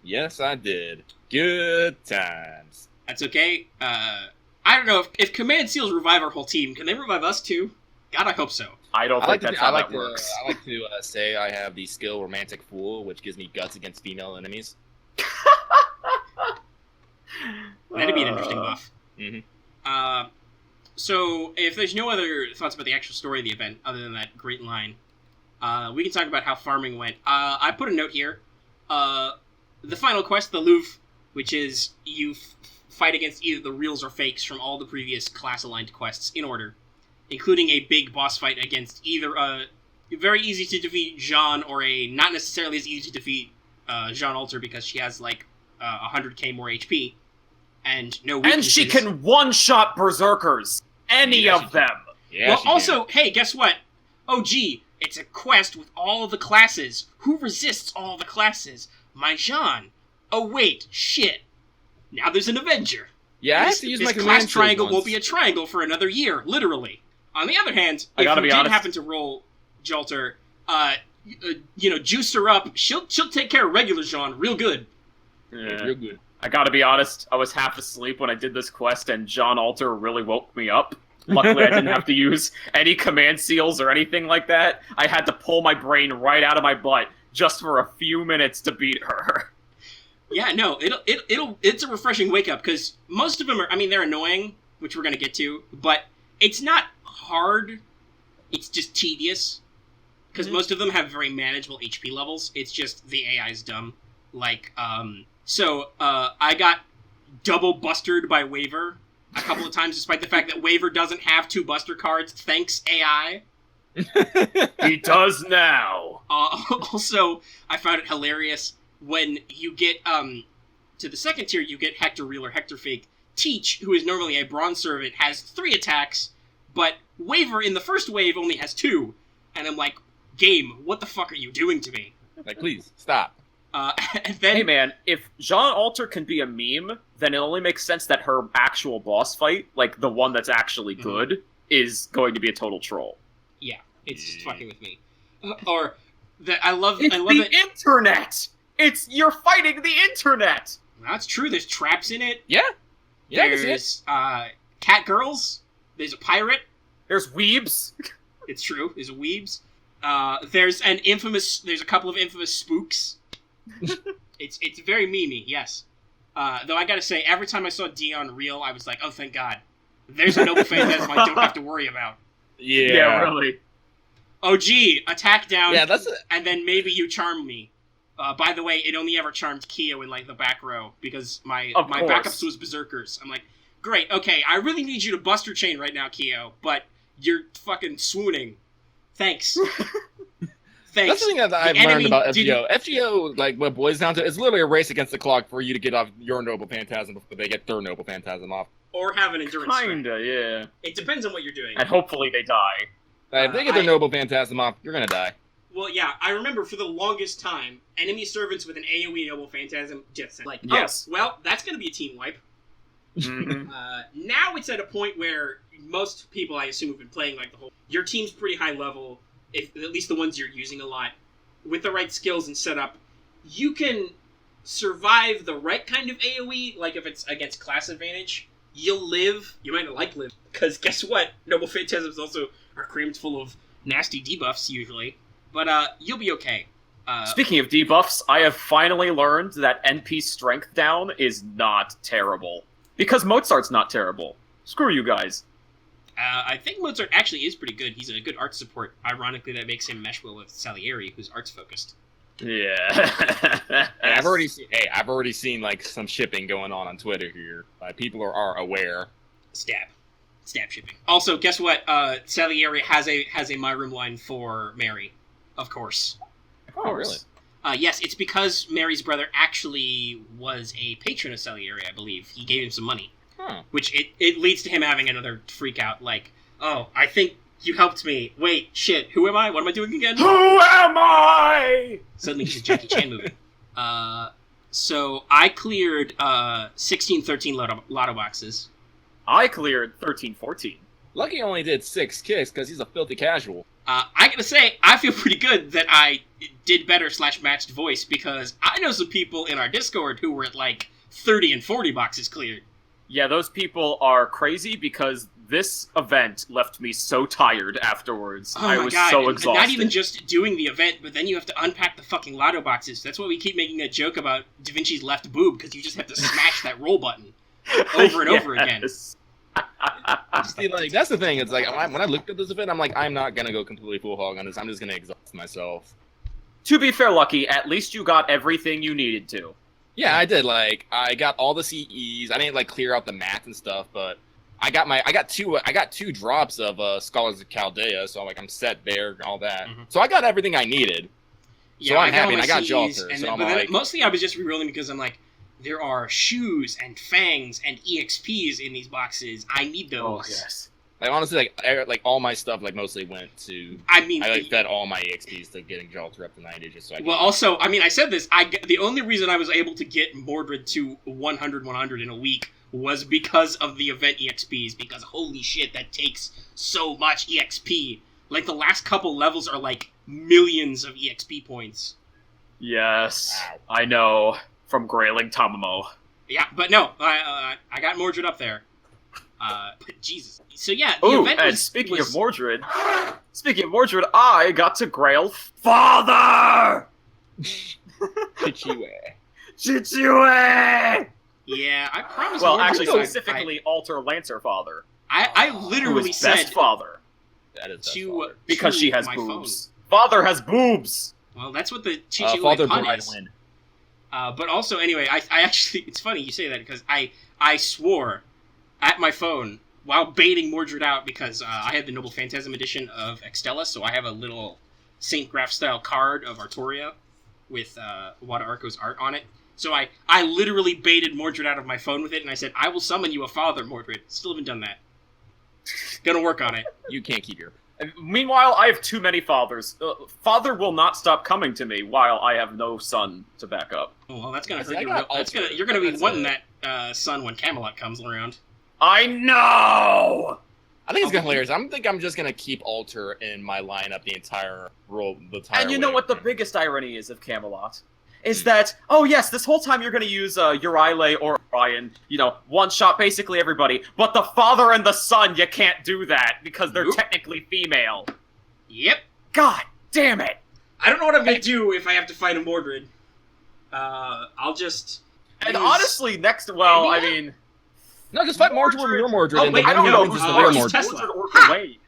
Yes, I did. Good times. That's okay. I don't know, if Command Seals revive our whole team, can they revive us too? God, I hope so. I don't think that's how that works. I like to say I have the skill Romantic Fool, which gives me guts against female enemies. That'd be an interesting buff. Mm-hmm. So, if there's no other thoughts about the actual story of the event, other than that great line, we can talk about how farming went. I put a note here. The final quest, the Louvre, which is you fight against either the reals or fakes from all the previous class-aligned quests in order, including a big boss fight against either a very easy to defeat Jean or a not necessarily as easy to defeat Jean Alter, because she has like 100k more HP and no weaknesses. And she can one-shot berserkers. Any Yeah, she of them. Yeah, Well, she also, hey, guess what? Oh, gee, it's a quest with all of the classes. Who resists all the classes? My Jean. Oh, wait, shit. Now there's an Avenger. Yeah, I have This, to use this my class command triangle tools won't be a triangle for another year, literally. On the other hand, I if gotta you be did honest. happen to roll Jolter, juice her up. She'll take care of regular Jean real good. Yeah, real good. I gotta be honest, I was half asleep when I did this quest, and John Alter really woke me up. Luckily, I didn't have to use any command seals or anything like that. I had to pull my brain right out of my butt just for a few minutes to beat her. Yeah, no, it's a refreshing wake up, because most of them are, I mean, they're annoying, which we're gonna get to, but it's not hard, it's just tedious, because most of them have very manageable HP levels. It's just the AI is dumb. Like, I got double bustered by Waver a couple of times, despite the fact that Waver doesn't have 2 buster cards, thanks AI. He does now. Also, I found it hilarious when you get to the second tier, you get Hector Real or Hector Fake. Teach, who is normally a bronze servant, has 3 attacks, but Waver in the first wave only has 2. And I'm like, game, what the fuck are you doing to me? Like, please, stop. And then, Hey man, if Jean Alter can be a meme, then it only makes sense that her actual boss fight, like the one that's actually good, is going to be a total troll. yeah, it's just fucking with me. Or that I love It's the internet. You're fighting the internet. That's true. There's traps in it. Yeah, I can see it. There's cat girls. There's a pirate. There's weebs. It's true. There's a weebs. There's a couple of infamous spooks. It's very memey, yes. Though I gotta say, every time I saw Dion Real, I was like, oh, thank God. There's a noble phantasm I don't have to worry about. Yeah, really. Oh, gee, attack down, Yeah, that's it. and then maybe you charm me. By the way, it only ever charmed Kyo in, like, the back row, because my Of course. backups was Berserkers. I'm like, great, okay, I really need you to bust her chain right now, Kyo, but you're fucking swooning. Thanks. Thanks. That's the thing that I've learned about FGO. FGO, like, what it boils down to, it's literally a race against the clock for you to get off your Noble Phantasm before they get their Noble Phantasm off. Or have an endurance strat. Kinda, yeah. It depends on what you're doing. And hopefully they die. If they get their Noble Phantasm off, you're gonna die. Well, yeah, I remember for the longest time, enemy servants with an AoE Noble Phantasm jet sent. Like, Yes. oh, well, that's going to be a team wipe. Mhm. Now it's at a point where most people, I assume, have been playing like the whole. Your team's pretty high level, if at least the ones you're using a lot. With the right skills and setup, you can survive the right kind of AoE. Like if it's against class advantage, you'll live. You might not like live because guess what? Noble Phantasms also are crammed full of nasty debuffs usually. But you'll be okay. Speaking of debuffs, I have finally learned that NP strength down is not terrible. Because Mozart's not terrible. Screw you guys. I think Mozart actually is pretty good. He's a good art support. Ironically, that makes him mesh well with Salieri, who's arts focused. Yeah. I've already seen like some shipping going on Twitter here. People are aware. Stab shipping. Also, guess what? Salieri has a My Room line for Mary, of course. Oh, really? Yes, it's because Mary's brother actually was a patron of Salieri, I believe. He gave him some money. Huh. Which it leads to him having another freak out, like, oh, I think you helped me. Wait, shit, who am I? What am I doing again? Who am I? Suddenly he's a Jackie Chan movie. So I cleared 16, 13 lotto boxes. I cleared 13-14. Lucky only did 6 kicks because he's a filthy casual. I gotta say, I feel pretty good that I did better / matched voice because I know some people in our Discord who were at like 30 and 40 boxes cleared. Yeah, those people are crazy because this event left me so tired afterwards. Oh I my was God. so And exhausted. not even just doing the event, but then you have to unpack the fucking lotto boxes. That's why we keep making that joke about Da Vinci's left boob, because you just have to smash that roll button over and over again. Yes. See, like, that's the thing. It's like when I looked at this event, I'm like, I'm not gonna go completely full hog on this. I'm just gonna exhaust myself. To be fair, Lucky, at least you got everything you needed to. Yeah, I did. Like, I got all the CEs. I didn't like clear out the math and stuff, but I got two drops of Scholars of Chaldea, so like I'm set there and all that. Mhm. So I got everything I needed. Yeah, So I'm I got all happy, and my I got CEs, Jalter, and so then, I'm but then like- mostly I was just rerolling because I'm like, there are shoes and fangs and EXPs in these boxes. I need those. Oh, yes. Like honestly, like all my stuff like mostly went to. I mean, I like fed all my EXPs to getting Jalter up to 90 just so I could. well, also, I mean, I said this. The only reason I was able to get Mordred to 100 in a week was because of the event EXPs. Because holy shit, that takes so much EXP. Like the last couple levels are like millions of EXP points. Yes. Wow. I know. From Grailing Tamamo. Yeah, but no, I got Mordred up there. But Jesus. So yeah, the Ooh, event and was, speaking was- of Mordred, I got to Grail Father! Chichiwe. Chichiwe! Yeah, I promised. Well, Mordred actually, that specifically Alter Lancer Father. I Who literally is said best father. That is best to father. Because to she has my boobs. Father has boobs! phone. Well, that's what the Chichi Father pun Bride is. win. But also, anyway, I actually, it's funny you say that because I swore at my phone while baiting Mordred out, because I had the Noble Phantasm edition of Extella, so I have a little Saint Graph style card of Artoria with Wada Arco's art on it. So I literally baited Mordred out of my phone with it, and I said, I will summon you a father, Mordred. Still haven't done that. Gonna work on it. You can't keep your... Meanwhile, I have too many fathers. Father will not stop coming to me while I have no son to back up. Oh, well, that's gonna I hurt think you. I got You're gonna be That's wanting that son when Camelot comes around. I know! I think it's gonna hilarious. I'm just gonna keep Alter in my lineup the entire And you know what the biggest irony is of Camelot? Is that, oh yes, this whole time you're gonna use Eurile or Orion, one-shot basically everybody, but the father and the son, you can't do that, because they're Nope. technically female. Yep. God damn it! I don't know what I'm gonna do if I have to fight a Mordred. I'll just... And use- honestly, I Maybe? mean... No, just fight Mordred with your Mordred. Oh, and wait, then I don't he know wins who's the the real worst. Mordred. Tesla. Wait.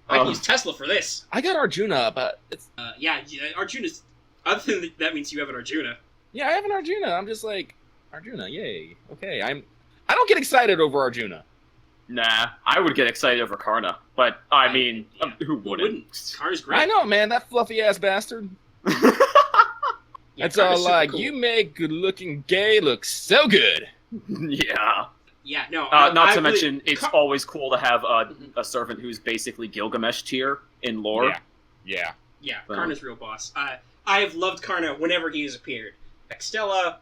I can use Tesla for this. I got Arjuna, but it's... Yeah, Arjuna's... Other than that means you have an Arjuna. Yeah, I have an Arjuna. I'm just like, Arjuna, yay. Okay, I don't get excited over Arjuna. Nah, I would get excited over Karna, but I mean, yeah. who wouldn't? Karna's great. I know, man, that fluffy-ass bastard. Yeah, It's all Karna's super like, cool. you make good-looking gay look so good. Yeah. Yeah, no. Not to mention, it's always cool to have a servant who's basically Gilgamesh tier in lore. Yeah. Yeah, So- Karna's real boss. I have loved Karna whenever he has appeared. Extella,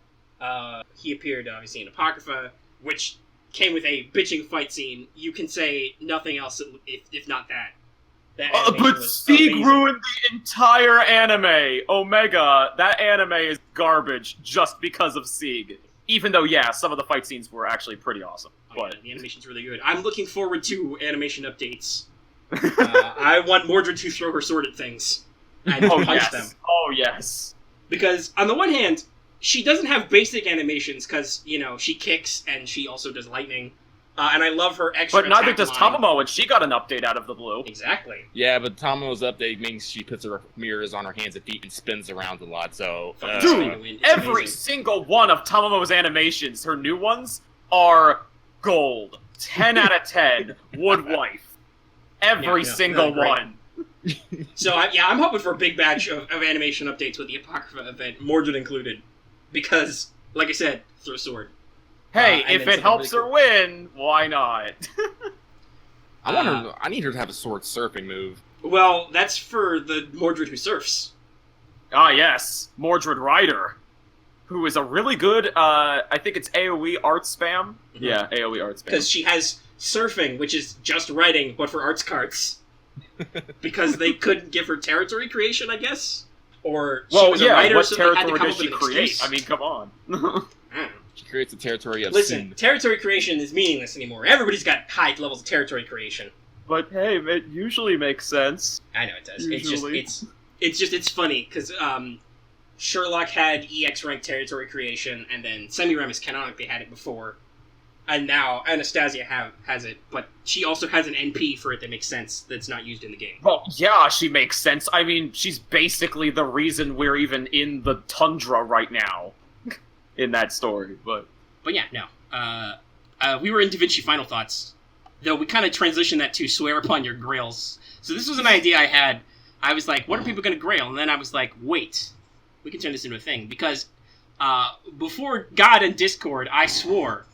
he appeared obviously in Apocrypha, which came with a bitching fight scene. You can say nothing else if not that. That animation But was Sieg amazing. ruined the entire anime. Omega, that anime is garbage just because of Sieg. Even though, yeah, some of the fight scenes were actually pretty awesome. Oh, But yeah, the animation's really good. I'm looking forward to animation updates. I want Mordred to throw her sword at things and oh punch yes, them. oh yes. Because on the one hand, she doesn't have basic animations because, she kicks and she also does lightning. And I love her extra But neither attack does line. Tamamo, and she got an update out of the blue. Exactly. Yeah, but Tomo's update means she puts her mirrors on her hands and feet and spins around a lot, so... Dude, it's Every amazing. single one of Tamamo's animations, her new ones, are gold. 10 out of 10. Wood wife. Every Yeah, single great. one. So, I'm hoping for a big batch of animation updates with the Apocrypha event, Mordred included. Because, like I said, throw sword. Hey, and if then it helps something her win, why not? I need her to have a sword surfing move. Well, that's for the Mordred who surfs. Ah, yes. Mordred Rider. Who is a really good, I think it's AoE art spam. Mhm. Yeah, AoE art spam. Because she has surfing, which is just writing, but for arts cards. Because they couldn't give her territory creation, I guess? Or she Well, was a yeah, writer, what so they had to territory come does up she with an create? excuse. I mean, come on. I don't know. She creates a territory of Listen, sin. territory creation is meaningless anymore. Everybody's got high levels of territory creation. But hey, it usually makes sense. I know it does. Usually. It's funny because Sherlock had EX rank territory creation, and then Semiramis canonically had it before, and now Anastasia has it, but she also has an NP for it that makes sense that's not used in the game. Well, yeah, she makes sense. I mean, she's basically the reason we're even in the tundra right now. In that story, but yeah, no. We were in Da Vinci Final Thoughts, though we kind of transitioned that to swear upon your grails. So this was an idea I had. I was like, what are people going to grail? And then I was like, wait, we can turn this into a thing. Because before God and Discord, I swore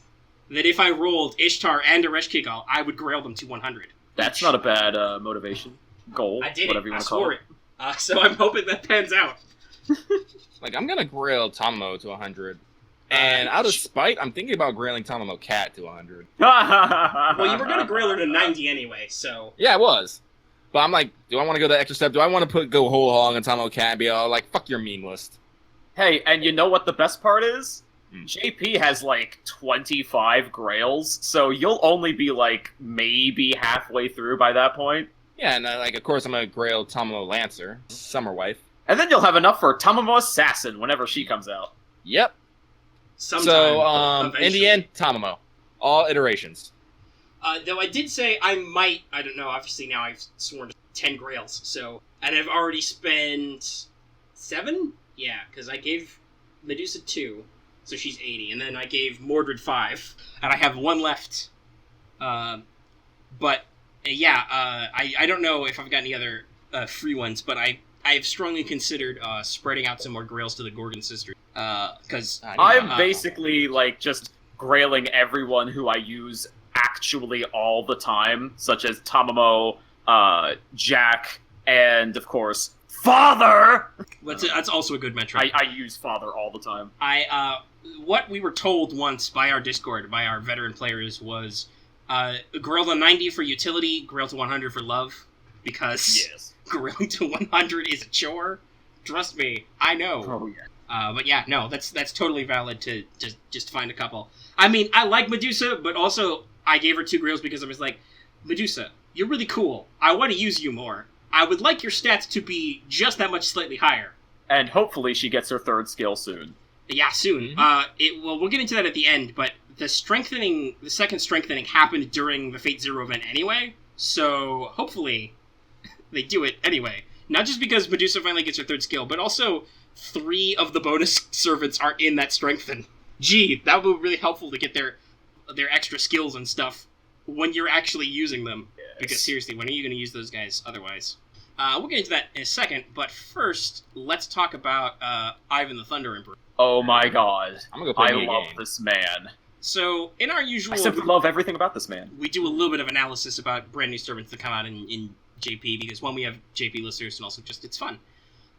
that if I rolled Ishtar and Ereshkigal, I would grail them to 100. that's not a bad motivation. Goal, I did whatever it. you I want to call swore it. it. So I'm hoping that pans out. Like, I'm gonna grail Tomo to 100. And out of spite, I'm thinking about grailing Tomo Cat to 100. Well, you were going to grail her to 90 anyway, so... Yeah, I was. But I'm like, do I want to go the extra step? Do I want to go whole hog and Tomo Cat and be all like, fuck your meme list? Hey, and you know what the best part is? Hmm. JP has like 25 grails, so you'll only be like maybe halfway through by that point. Yeah, and like, of course, I'm gonna grail Tomo Lancer, Summer Wife. And then you'll have enough for Tamamo Assassin whenever she comes out. Yep. Sometime, So, in eventually. the end, Tomomo. All iterations. Though I did say I might, I don't know, obviously now I've sworn to 10 grails, so... And I've already spent 7? Yeah, because I gave Medusa 2, so she's 80, and then I gave Mordred 5, and I have 1 left. But I don't know if I've got any other free ones, but I have strongly considered spreading out some more Grails to the Gorgon Sisters. Because I'm basically like just grailing everyone who I use actually all the time, such as Tamamo, Jack, and of course Father. That's also a good metric. I use Father all the time. What we were told once by our Discord, by our veteran players, was Grail to 90 for utility, Grail to 100 for love, because grailing to 100 is a chore. Trust me, I know. Oh yeah. But yeah, no, that's totally valid to just find a couple. I mean, I like Medusa, but also I gave her 2 Grails because I was like, Medusa, you're really cool. I want to use you more. I would like your stats to be just that much slightly higher. And hopefully she gets her 3rd skill soon. Yeah, soon. We'll get into that at the end, but the second strengthening happened during the Fate Zero event anyway, so hopefully they do it anyway. Not just because Medusa finally gets her 3rd skill, but also 3 of the bonus servants are in that strengthen. Gee, that would be really helpful to get their extra skills and stuff when you're actually using them. Yes. Because seriously, when are you going to use those guys otherwise? We'll get into that in a second, but first, let's talk about Ivan the Thunder Emperor. Oh my god. I'm gonna go play I love this man. So, in our usual... I simply love everything about this man. We do a little bit of analysis about brand new servants that come out in JP, because one, we have JP listeners, and also just it's fun.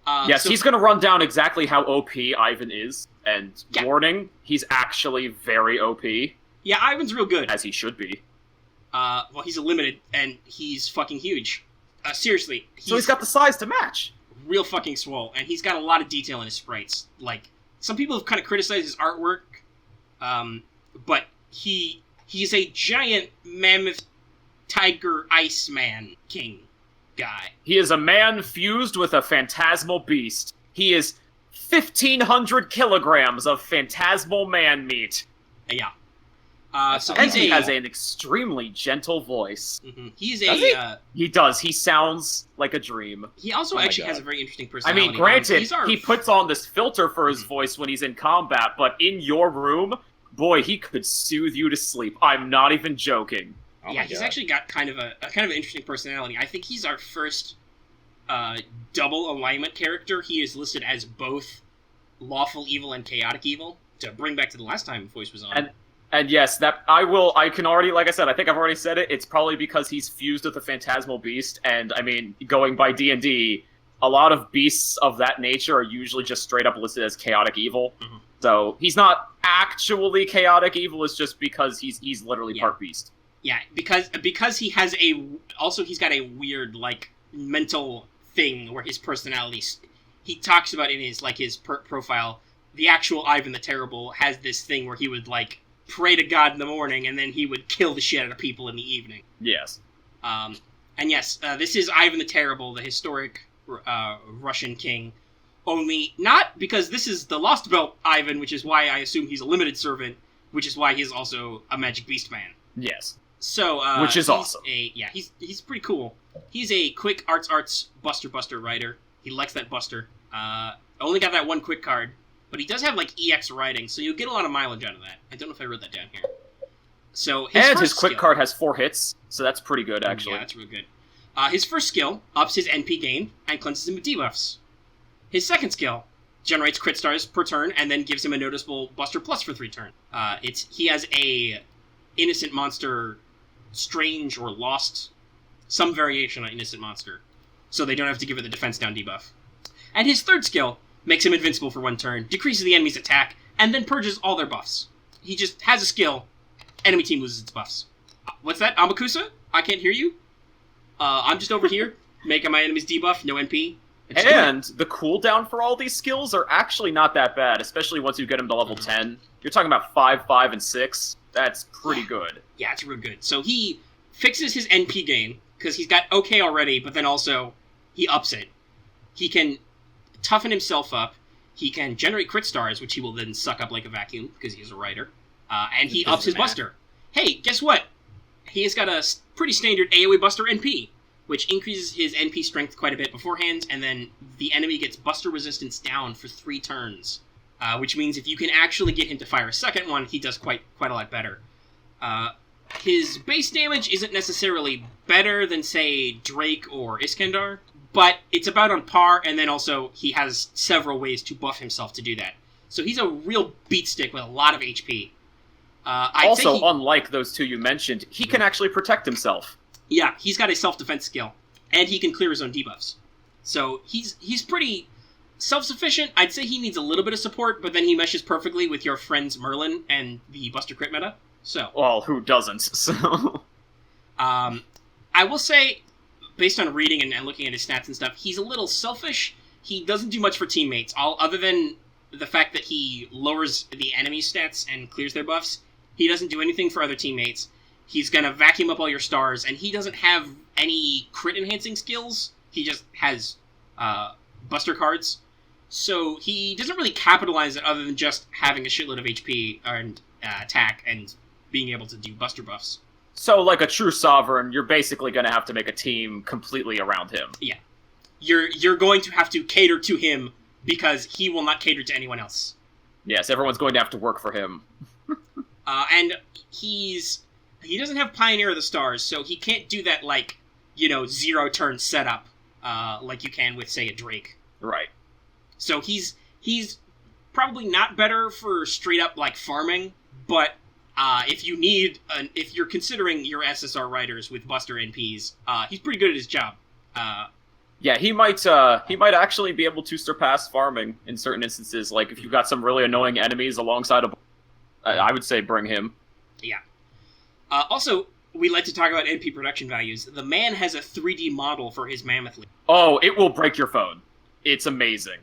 Yes, he's going to run down exactly how OP Ivan is, and warning, he's actually very OP. Yeah, Ivan's real good. As he should be. Well, he's a limited, and he's fucking huge. Seriously. So he's got the size to match. Real fucking swole, and he's got a lot of detail in his sprites. Like, some people have kind of criticized his artwork, but he's a giant mammoth tiger Iceman king guy. He is a man fused with a phantasmal beast. He is 1,500 kilograms of phantasmal man meat. Yeah. And he has an extremely gentle voice. Mm-hmm. He does. He sounds like a dream. He also actually has a very interesting personality. I mean, granted, he puts on this filter for his voice when he's in combat, but in your room, boy, he could soothe you to sleep. I'm not even joking. Oh yeah, he's actually got kind of an interesting personality. I think he's our first double alignment character. He is listed as both lawful evil and chaotic evil, to bring back to the last time Voice was on. And yes, that I can already, like I said, I think I've already said it, it's probably because he's fused with a phantasmal beast, and I mean, going by D&D, a lot of beasts of that nature are usually just straight up listed as chaotic evil. Mm-hmm. So he's not actually chaotic evil, it's just because he's literally part beast. Yeah, because he has he's got a weird, like, mental thing where his personality, he talks about in his profile, the actual Ivan the Terrible has this thing where he would, like, pray to God in the morning, and then he would kill the shit out of people in the evening. Yes. And yes, this is Ivan the Terrible, the historic Russian king. Only not because this is the Lost Belt Ivan, which is why I assume he's a limited servant, which is why he's also a magic beast man. Yes. So, which is awesome. He's pretty cool. He's a quick arts buster writer. He likes that buster. Only got that one quick card. But he does have, like, EX writing, so you'll get a lot of mileage out of that. I don't know if I wrote that down here. So his quick card has 4 hits, so that's pretty good, actually. Yeah, that's real good. His first skill ups his NP gain and cleanses him with debuffs. His second skill generates crit stars per turn and then gives him a noticeable Buster Plus for 3 turns. He has a Innocent Monster Strange or Lost, some variation on Innocent Monster, so they don't have to give it the defense down debuff. And his third skill makes him invincible for 1 turn, decreases the enemy's attack, and then purges all their buffs. He just has a skill, enemy team loses its buffs. What's that, Amakusa? I can't hear you. I'm just over here, making my enemies debuff, no NP. And the cooldown for all these skills are actually not that bad, especially once you get them to level 10. You're talking about 5, 5, and 6. That's pretty good. Yeah, it's real good. So he fixes his NP gain, because he's got okay already, but then also he ups it. He can toughen himself up. He can generate crit stars, which he will then suck up like a vacuum, because he's a writer. And he ups his buster. Hey, guess what? He has got a pretty standard AoE buster NP, which increases his NP strength quite a bit beforehand, and then the enemy gets buster resistance down for 3 turns. Which means if you can actually get him to fire a second one, he does quite a lot better. His base damage isn't necessarily better than, say, Drake or Iskandar, but it's about on par, and then also he has several ways to buff himself to do that. So he's a real beatstick with a lot of HP. Unlike those two you mentioned, he can actually protect himself. Yeah, he's got a self-defense skill, and he can clear his own debuffs. So he's pretty self-sufficient. I'd say he needs a little bit of support, but then he meshes perfectly with your friends Merlin and the Buster Crit meta. So, well, who doesn't? So, I will say, based on reading and looking at his stats and stuff, he's a little selfish. He doesn't do much for teammates, other than the fact that he lowers the enemy's stats and clears their buffs. He doesn't do anything for other teammates. He's gonna vacuum up all your stars, and he doesn't have any crit-enhancing skills. He just has Buster cards. So he doesn't really capitalize it other than just having a shitload of HP and attack and being able to do Buster buffs. So, like a true Sovereign, you're basically gonna have to make a team completely around him. Yeah. You're going to have to cater to him because he will not cater to anyone else. Yes, everyone's going to have to work for him. And he doesn't have Pioneer of the Stars, so he can't do that, like, zero turn setup, like you can with, say, a Drake. Right. So he's probably not better for straight up, like, farming, but if you're considering your SSR riders with Buster NPs, he's pretty good at his job. Yeah, he might actually be able to surpass farming in certain instances. Like if you've got some really annoying enemies alongside I would say bring him. Yeah. Also, we like to talk about NP production values. The man has a 3D model for his Mammoth League. Oh, it will break your phone. It's amazing.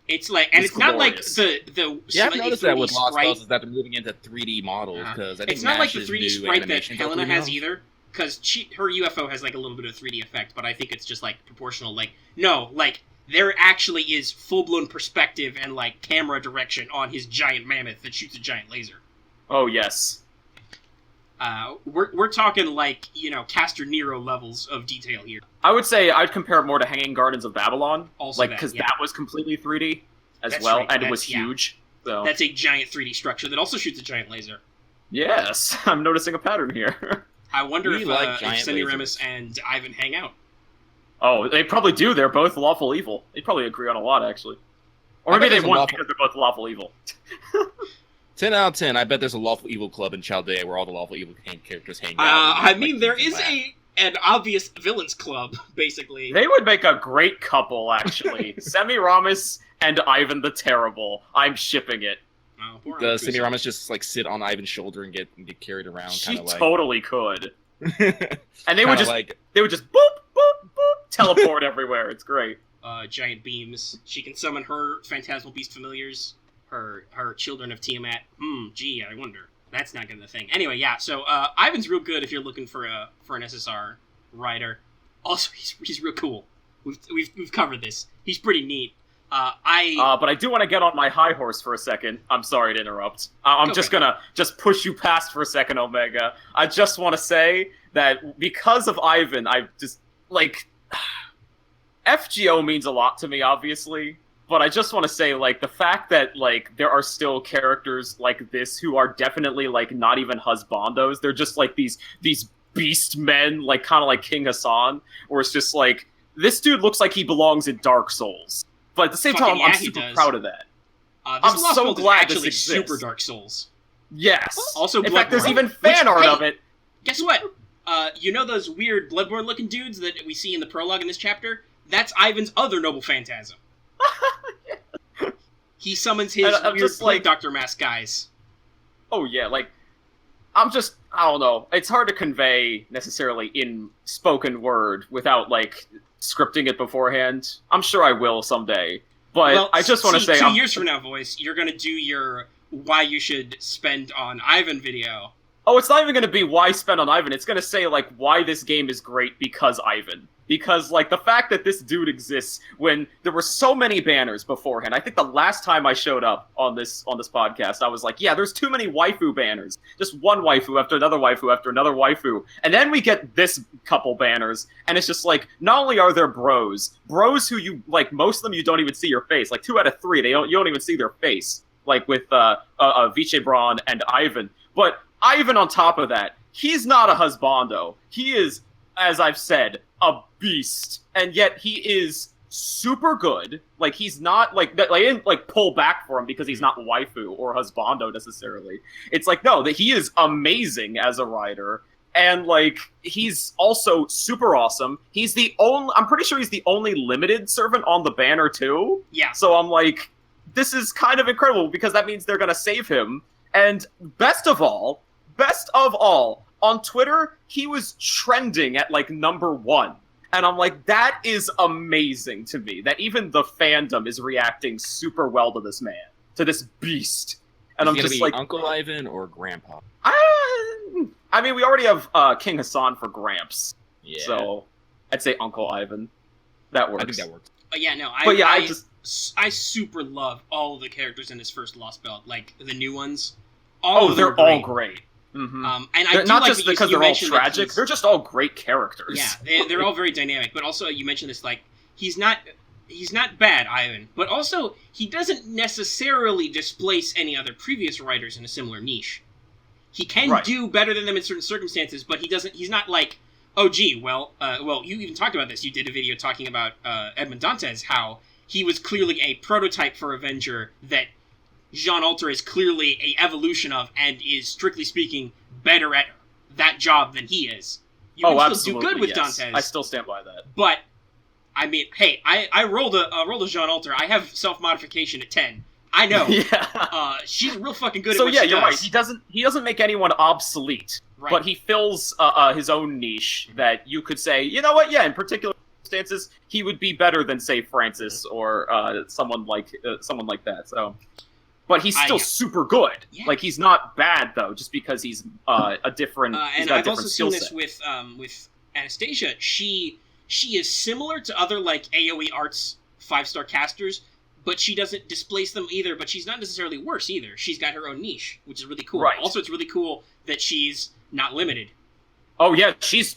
It's like, and it's not like the yeah, I've noticed that with Lost sprite. Spells is that they're moving into 3D models because I think it's not like the Nash's 3D new sprite that animations are Helena 3D has now. either. Because her UFO has like a little bit of 3D effect, but I think it's just like proportional. Like, no, like there actually is full blown perspective and like camera direction on his giant mammoth that shoots a giant laser. Oh yes. We're talking like Castor Nero levels of detail here. I would say I'd compare it more to Hanging Gardens of Babylon, Also, like because that was completely 3D as That's well, right, and it was huge. So that's a giant 3D structure that also shoots a giant laser. yes, I'm noticing a pattern here. I wonder We if like giant Semiramis lasers. and Ivan hang out. Oh, they probably do. They're both lawful evil. They probably agree on a lot, actually. Or I maybe bet they there's a won't lawful- because they're both lawful evil. 10 out of 10. I bet there's a lawful evil club in Chaldea where all the lawful evil characters hang out. I mean, there is an obvious villains club, basically. They would make a great couple, actually. Semiramis and Ivan the Terrible. I'm shipping it. Oh, poor Does Anastasia. Semiramis just like sit on Ivan's shoulder and get carried around? She Kind of like. totally could. And they Kinda would just like. they would just boop boop boop teleport everywhere. It's great. Giant beams. She can summon her phantasmal beast familiars, her children of Tiamat. Gee, I wonder. That's not gonna be the thing. Anyway, yeah. So Ivan's real good if you're looking for an SSR rider. Also, he's real cool. We've covered this. He's pretty neat. But I do want to get on my high horse for a second. I'm sorry to interrupt. I'm just gonna push you past for a second, Omega. I just want to say that because of Ivan, I just like FGO means a lot to me, obviously. But I just want to say, like, the fact that like there are still characters like this who are definitely like not even husbandos. They're just like these beast men, like kind of like King Hassan, where it's just like this dude looks like he belongs in Dark Souls. But at the same time, I'm super proud of that. I'm so glad actually this super exists. Dark Souls. Yes. Also, in fact, there's Bloodborne, even fan art of it. Guess what? You know those weird Bloodborne-looking dudes that we see in the prologue in this chapter? That's Ivan's other noble phantasm. He summons his I'm weird just Plague Doctor mask guys. Oh yeah, like I don't know. It's hard to convey necessarily in spoken word without like scripting it beforehand. I'm sure I will someday. But Well, I just want to say 2 years from now, Voice, you're gonna do your why you should spend on Ivan video. Oh, it's not even going to be why spend on Ivan. It's going to say, like, why this game is great because Ivan. Because, like, the fact that this dude exists when there were so many banners beforehand. I think the last time I showed up on this podcast, I was like, yeah, there's too many waifu banners. Just one waifu after another waifu after another waifu. And then we get this couple banners, and it's just like, not only are there bros who you, like, most of them you don't even see your face. Like, 2 out of 3, you don't even see their face. Like, with Viche Braun and Ivan. But Ivan, on top of that, he's not a husbando. He is, as I've said, a beast, and yet he is super good. Like, he's not, like, I didn't, like, pull back for him because he's not waifu or husbando necessarily. It's like, no, that he is amazing as a rider, and, like, he's also super awesome. He's the only, I'm pretty sure he's the only limited servant on the banner, too. Yeah. So I'm like, this is kind of incredible, because that means they're gonna save him. And best of all, on Twitter, he was trending at, like, #1. And I'm like, that is amazing to me, that even the fandom is reacting super well to this man, to this beast. And I'm just like, Uncle Ivan or Grandpa? I mean, we already have King Hassan for Gramps. Yeah. So I'd say Uncle Ivan. That works. I think that works. Yeah, no, I super love all of the characters in this first Lost Belt, like the new ones. They're all great. Mm-hmm. And I do not like just because they're all tragic; they're just all great characters. Yeah, they're all very dynamic. But also, you mentioned this, like, he's not bad, Ivan, but also he doesn't necessarily displace any other previous writers in a similar niche. He can do better than them in certain circumstances, but he doesn't. He's not like, oh, gee, well, you even talked about this. You did a video talking about Edmond Dantes, how he was clearly a prototype for Avenger that Jean Alter is clearly a evolution of, and is, strictly speaking, better at that job than he is. You can still do good with Dantes. I still stand by that. But, I mean, hey, I rolled a Jean Alter. I have self-modification at 10. I know. Yeah. She's real fucking good at what she does. So yeah, you're right. He doesn't make anyone obsolete, but he fills his own niche that you could say, you know what, yeah, in particular circumstances, he would be better than, say, Francis or someone like that, so... But he's still super good. Yeah. Like, he's not bad, though, just because he's a different and I've also seen this with Anastasia. She is similar to other, like, AoE Arts 5-star casters, but she doesn't displace them either, but she's not necessarily worse either. She's got her own niche, which is really cool. Right. Also, it's really cool that she's not limited. Oh, yeah, she's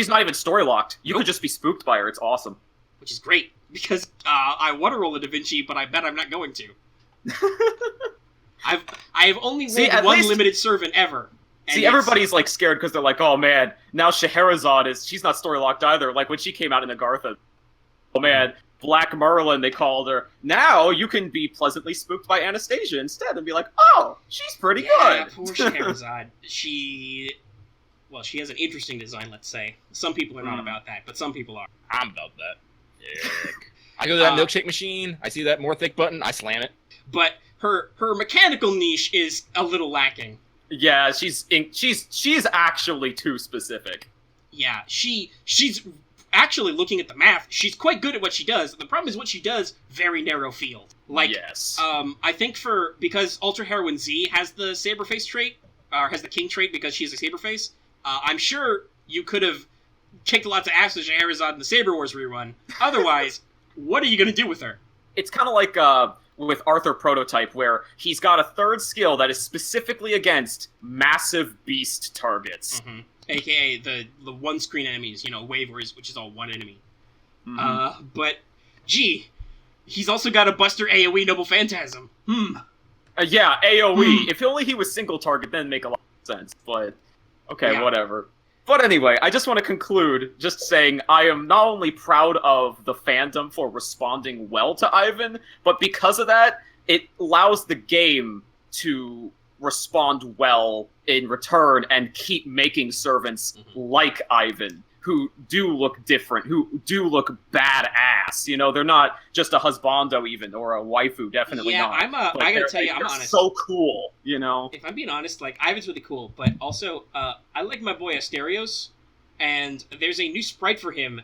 not even story-locked. You could just be spooked by her. It's awesome. Which is great, because I want to roll a Da Vinci, but I bet I'm not going to. I have only rolled one limited servant ever. Everybody's like scared because they're like, oh man, now Scheherazade she's not story locked either. Like when she came out in Agartha, oh man, Black Merlin they called her. Now you can be pleasantly spooked by Anastasia instead and be like, oh, she's pretty good. Poor Scheherazade. She has an interesting design, let's say. Some people are not about that, but some people are. I'm about that. Yeah. I go to that milkshake machine. I see that more thick button. I slam it. But her mechanical niche is a little lacking. Yeah, she's actually too specific. Yeah, she's actually looking at the math. She's quite good at what she does. The problem is what she does, very narrow field. Like, yes. I think because Ultra Heroine Z has the Saberface trait, or has the King trait because she's a Saberface, I'm sure you could have kicked lots of ass to Scheherazade in the Saber Wars rerun. Otherwise, what are you going to do with her? It's kind of like with Arthur Prototype, where he's got a third skill that is specifically against massive beast targets. Mm-hmm. AKA the one-screen enemies, Waivers, which is all one enemy. Mm-hmm. But, gee, he's also got a Buster AoE Noble Phantasm. Yeah, AoE. If only he was single target, then it'd make a lot of sense. But, okay, whatever. But anyway, I just want to conclude just saying I am not only proud of the fandom for responding well to Ivan, but because of that, it allows the game to respond well in return and keep making servants like Ivan, who do look different, who do look badass. They're not just a husbando even, or a waifu, definitely not. Yeah, I gotta tell you, I'm honest. So cool, If I'm being honest, like, Ivan's really cool, but also, I like my boy Asterios, and there's a new sprite for him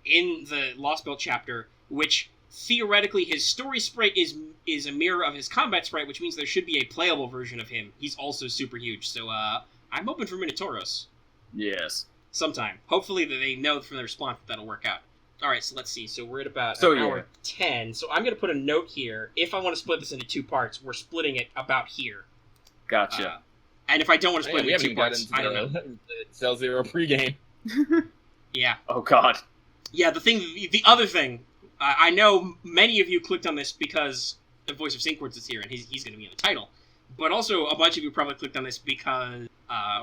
in the Lost Belt chapter, which, theoretically, his story sprite is a mirror of his combat sprite, which means there should be a playable version of him. He's also super huge, so, I'm hoping for Minotauros. Yes. Sometime. Hopefully that they know from the response that'll work out. Alright, so let's see. So we're at about an hour 10. So I'm going to put a note here. If I want to split this into 2 parts, we're splitting it about here. Gotcha. And if I don't want to split it into 2 parts, I don't know. Cell Zero pregame. Yeah. Oh, God. Yeah, the other thing, I know many of you clicked on this because the Voice of Saint Quartz is here, and he's going to be in the title. But also, a bunch of you probably clicked on this because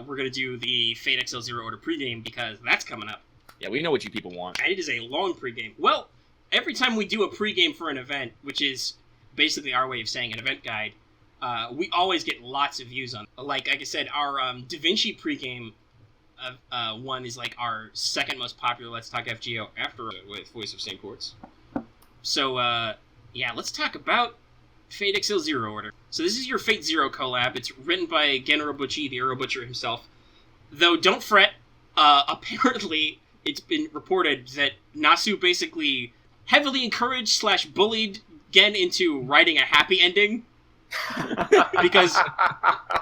we're going to do the Fate Accel Zero Order pregame, because that's coming up. Yeah, we know what you people want. And it is a long pregame. Well, every time we do a pregame for an event, which is basically our way of saying an event guide, we always get lots of views on it. Like I said, our Da Vinci pregame one is like our second most popular Let's Talk FGO after with Voice of Saint Quartz. So, yeah, let's talk about Fate Accel Zero Order. So this is your Fate Zero collab. It's written by Gen Urobuchi, the Uro Butcher himself. Though, don't fret, apparently it's been reported that Nasu basically heavily encouraged / bullied Gen into writing a happy ending. Because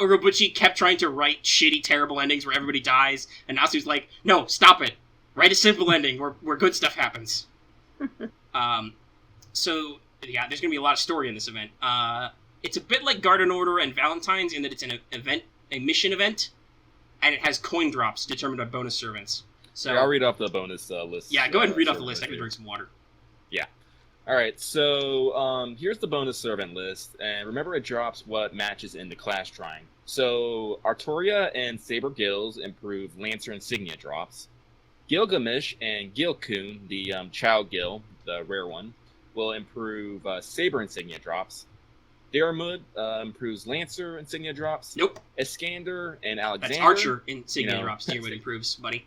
Urobuchi kept trying to write shitty, terrible endings where everybody dies, and Nasu's like, no, stop it. Write a simple ending where good stuff happens. So, yeah, there's going to be a lot of story in this event. It's a bit like Garden Order and Valentine's in that it's a mission event, and it has coin drops determined by bonus servants. So, yeah, I'll read off the bonus list. Yeah, go ahead and read off the list. I can drink some water. Yeah. Alright, so here's the bonus servant list, and remember it drops what matches in the class trying. So, Artoria and Saber Gills improve Lancer Insignia drops. Gilgamesh and Gilkun, the Chow Gil, the rare one, will improve Saber Insignia drops. Daramud improves Lancer Insignia drops. Nope. Iskander and Alexander. That's Archer Insignia drops. Daramud improves, buddy.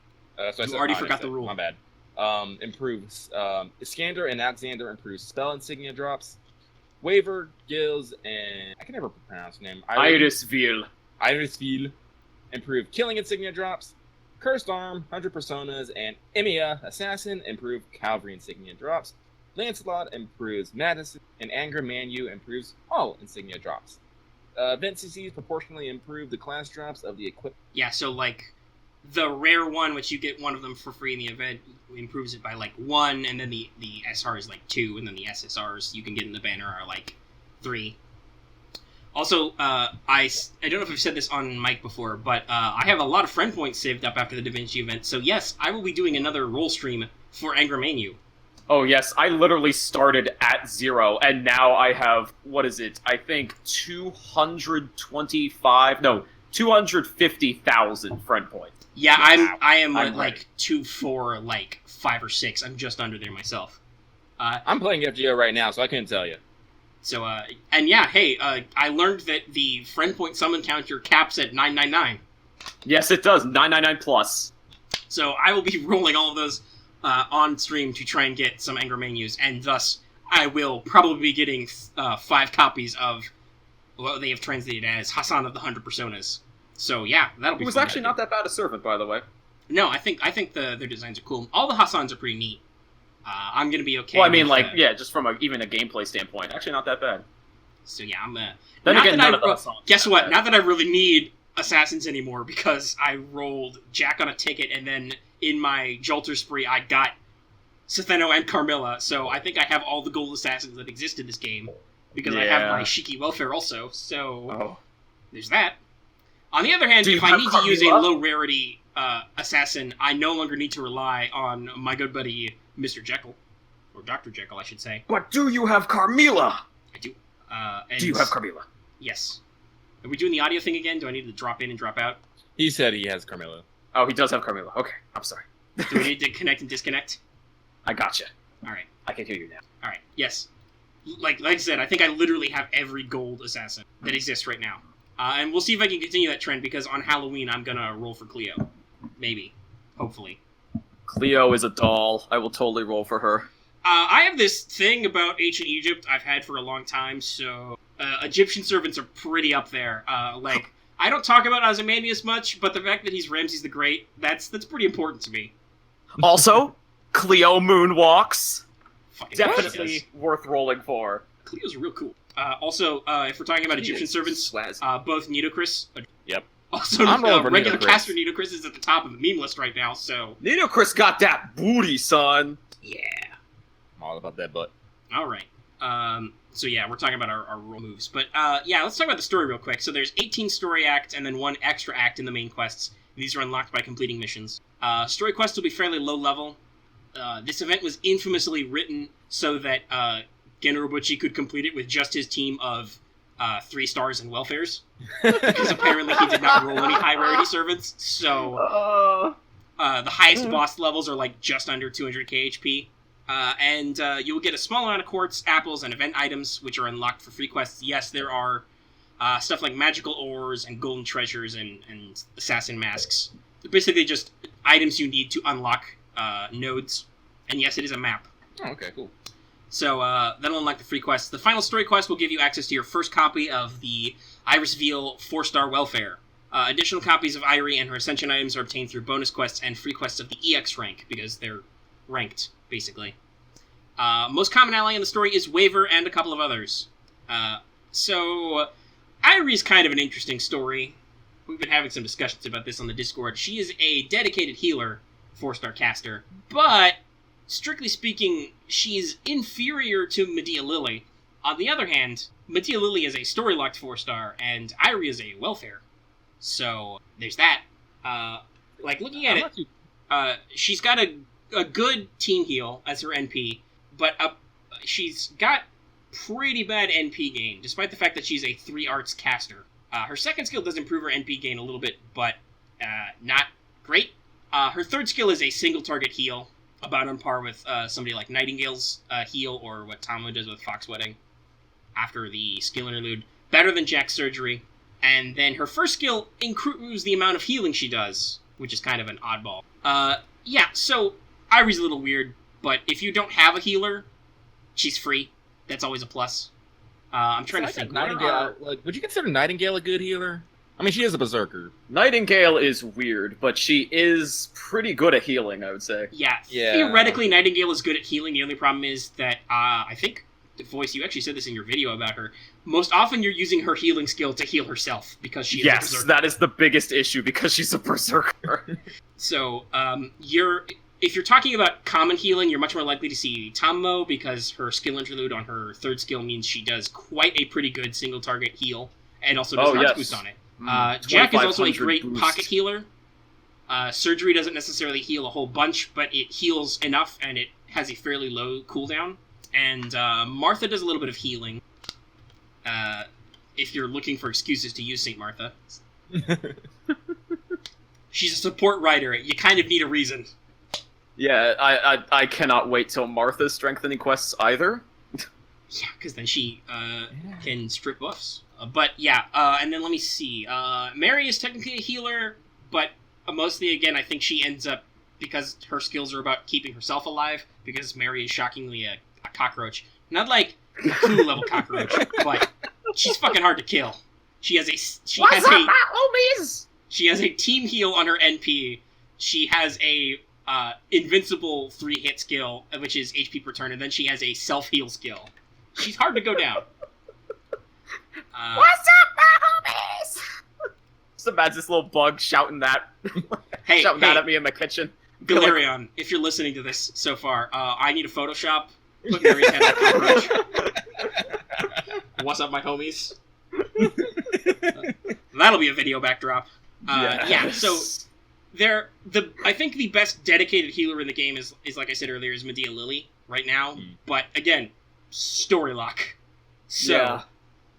So you already forgot the rule. My bad. Improves Iskander and Alexander improves spell insignia drops. Waver, Gills, and I can never pronounce the name. Irisville improve killing insignia drops. Cursed Arm, 100 Personas, and Emiya, Assassin, improve Cavalry insignia drops. Lancelot improves Madison, and Anger Manu improves all insignia drops. Vinci proportionally improve the class drops of the equipment. Yeah, so like the rare one, which you get one of them for free in the event, improves it by like 1, and then the SR is like 2, and then the SSRs you can get in the banner are like 3. Also, I don't know if I've said this on mic before, but I have a lot of friend points saved up after the Da Vinci event, so yes, I will be doing another roll stream for Anger Manu. Oh yes, I literally started at 0, and now I have, what is it, I think 250,000 friend points. Yeah, Wow. I am I'm like 2 like 5 or 6. I'm just under there myself. I'm playing FGO right now, so I couldn't tell you. So, and yeah, hey, I learned that the friend point summon counter caps at 999. Yes, it does, 999 plus. So I will be rolling all of those on stream to try and get some Anger Manus, and thus I will probably be getting 5 copies of what they have translated as Hassan of the 100 Personas. So yeah, that'll be It was fun. actually not that bad a servant, by the way. No, I think their designs are cool. All the Hassans are pretty neat. I'm gonna be okay. Well, I mean, with, like, yeah, just from even a gameplay standpoint, actually not that bad. So yeah, I'm. Then not again, that none of those songs. Guess what? Not that I really need assassins anymore, because I rolled Jack on a ticket, and then in my Jolter spree, I got Setheno and Carmilla. So I think I have all the gold assassins that exist in this game, because I have my Shiki welfare also. So there's that. On the other hand, if I need to use a low rarity assassin, I no longer need to rely on my good buddy Mr. Jekyll, or Dr. Jekyll, I should say. But do you have Carmilla? I do. Do you have Carmilla? Yes. Are we doing the audio thing again? Do I need to drop in and drop out? He said he has Carmilla. Oh, he does have Carmilla. Okay, I'm sorry. Do we need to connect and disconnect? I gotcha. All right. I can hear you now. All right. Yes. Like I said, I think I literally have every gold assassin that exists right now. And we'll see if I can continue that trend, because on Halloween I'm gonna roll for Cleo. Maybe. Hopefully. Cleo is a doll. I will totally roll for her. I have this thing about ancient Egypt I've had for a long time, so Egyptian servants are pretty up there. Like, I don't talk about Ozymandias much, but the fact that he's Ramses the Great, that's pretty important to me. Also, Cleo moonwalks. Fucking Definitely worth rolling for. Cleo's real cool. Also, if we're talking about Egyptian servants, both Nitocris. Yep. Also, I'm rolling for regular Nitocris. Caster Nitocris is at the top of the meme list right now, so... Nitocris got that booty, son. Yeah. I'm all about that butt. Alright. So yeah, we're talking about our roll moves. But, yeah, let's talk about the story real quick. So there's 18 story acts and then 1 extra act in the main quests. These are unlocked by completing missions. Story quests will be fairly low level. This event was infamously written so that Gen Urobuchi could complete it with just his team of 3 stars in welfares because apparently he did not roll any high rarity servants. So the highest boss levels are like just under 200k HP. And you will get a small amount of quartz, apples, and event items, which are unlocked for free quests. Yes, there are stuff like magical ores and golden treasures and assassin masks. They're basically just items you need to unlock nodes. And yes, it is a map. Oh, okay, cool. So that'll unlock the free quests. The final story quest will give you access to your first copy of the Iris Veal 4-star welfare. Additional copies of Irie and her Ascension items are obtained through bonus quests and free quests of the EX rank, because they're ranked, basically. Most common ally in the story is Waver and a couple of others. So Irie's kind of an interesting story. We've been having some discussions about this on the Discord. She is a dedicated healer, 4-star caster, but strictly speaking, she's inferior to Medea Lily. On the other hand, Medea Lily is a story-locked 4-star, and Irie is a welfare. So, there's that. Looking at it, she's got a good team heal as her NP, but she's got pretty bad NP gain, despite the fact that she's a 3 arts caster. Her second skill does improve her NP gain a little bit, but not great. Her third skill is a single target heal, about on par with somebody like Nightingale's heal, or what Tomo does with Fox Wedding after the skill interlude. Better than Jack's surgery. And then her first skill improves the amount of healing she does, which is kind of an oddball. So Irie's a little weird, but if you don't have a healer, she's free. That's always a plus. I'm trying to think. Nightingale, would you consider Nightingale a good healer? I mean, she is a berserker. Nightingale is weird, but she is pretty good at healing, I would say. Yeah. Theoretically, Nightingale is good at healing. The only problem is that, I think, Voice, you actually said this in your video about her. Most often you're using her healing skill to heal herself, because she is a berserker. Yes, that is the biggest issue, because she's a berserker. So, if you're talking about common healing, you're much more likely to see Tomo, because her skill interlude on her third skill means she does quite a pretty good single target heal, and also does an boost on it. Jack is also a great boost. Pocket healer. Surgery doesn't necessarily heal a whole bunch, but it heals enough, and it has a fairly low cooldown. And Martha does a little bit of healing, if you're looking for excuses to use St. Martha. She's a support rider. You kind of need a reason. Yeah, I cannot wait till Martha's strengthening quests either. Yeah, because then she can strip buffs. And then let me see. Mary is technically a healer, but mostly, again, I think she ends up, because her skills are about keeping herself alive, because Mary is shockingly a cockroach. Not like a Cthulhu level cockroach, but she's fucking hard to kill. She has a team heal on her NP. She has a invincible 3-hit skill, which is HP per turn, and then she has a self-heal skill. She's hard to go down. What's up, my homies? Just imagine this little bug shouting that at me in my kitchen. Galerion, if you're listening to this so far, I need a Photoshop. Put Mary's head on cockroach. What's up, my homies? That'll be a video backdrop. So I think the best dedicated healer in the game is like I said earlier, is Medea Lily right now. But again, story lock. So a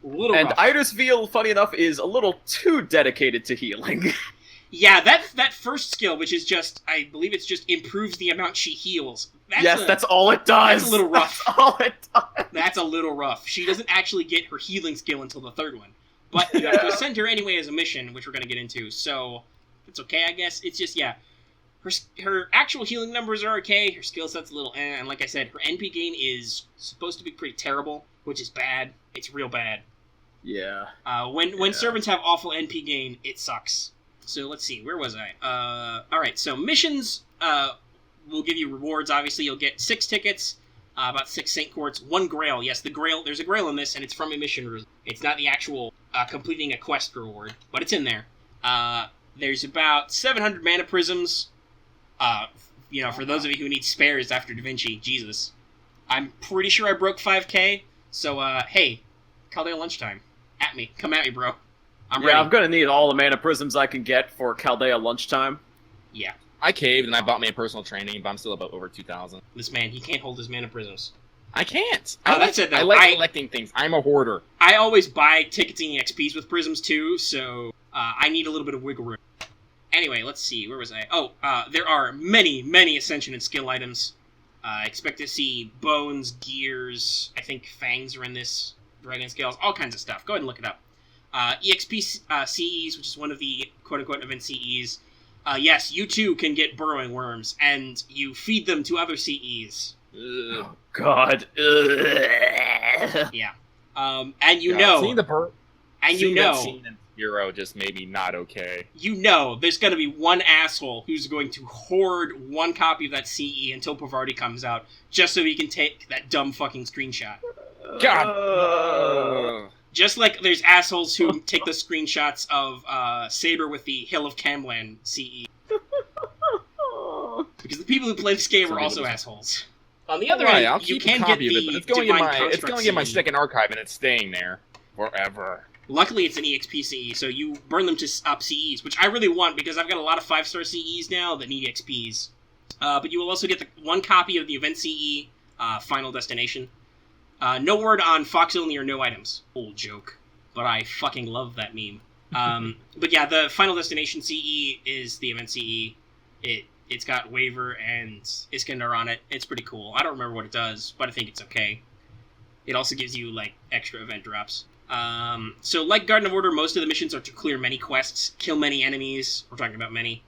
little rough. Iris Veal, funny enough, is a little too dedicated to healing. Yeah, that first skill, which is just, I believe it's just improves the amount she heals. That's all it does. That's a little rough. That's all it does. That's a little rough. She doesn't actually get her healing skill until the third one. But you have to ascend her anyway as a mission, which we're going to get into, so it's okay, I guess. It's just, her actual healing numbers are okay, her skill set's a little and like I said, her NP gain is supposed to be pretty terrible, which is bad. It's real bad. Yeah. When servants have awful NP gain, it sucks. So let's see, where was I? Alright, so missions will give you rewards, obviously. You'll get 6 tickets, about 6 Saint Quartz, 1 Grail. Yes, the Grail, there's a Grail in this, and it's from a mission. It's not the actual completing a quest reward, but it's in there. There's about 700 mana prisms. For those of you who need spares after Da Vinci, Jesus. I'm pretty sure I broke 5k, so, hey, Chaldea lunchtime. At me. Come at me, bro. I'm ready. I'm gonna need all the mana prisms I can get for Chaldea lunchtime. Yeah. I caved and I bought me a personal training, but I'm still about over 2,000. This man, he can't hold his mana prisms. I can't. That's it, though. I like collecting things. I'm a hoarder. I always buy tickets and EXPs with prisms, too, so I need a little bit of wiggle room. Anyway, let's see. Where was I? Oh, there are many, many Ascension and skill items. Expect to see bones, gears, I think fangs are in this, dragon scales, all kinds of stuff. Go ahead and look it up. EXP CEs, which is one of the quote-unquote event CEs. Yes, you too can get burrowing worms, and you feed them to other CEs. Oh, God. Yeah. And you know... Seeing the and you know... Euro just maybe not okay. You know there's going to be one asshole who's going to hoard one copy of that CE until Pavarti comes out, just so he can take that dumb fucking screenshot. God! Just like there's assholes who take the screenshots of Saber with the Hill of Camlan CE. Because the people who play this game are also assholes. On the other hand, I'll you keep can a get copy of it, the but it's going in my CE. second archive, and it's staying there forever. Luckily, it's an EXP CE, so you burn them to up CEs, which I really want because I've got a lot of 5-star CEs now that need EXPs. But you will also get one copy of the event CE, Final Destination. No word on Fox only or no items. Old joke. But I fucking love that meme. But yeah, the Final Destination CE is the event CE. It's got Waver and Iskandar on it. It's pretty cool. I don't remember what it does, but I think it's okay. It also gives you, like, extra event drops. So like Garden of Order, most of the missions are to clear many quests, kill many enemies, we're talking about many,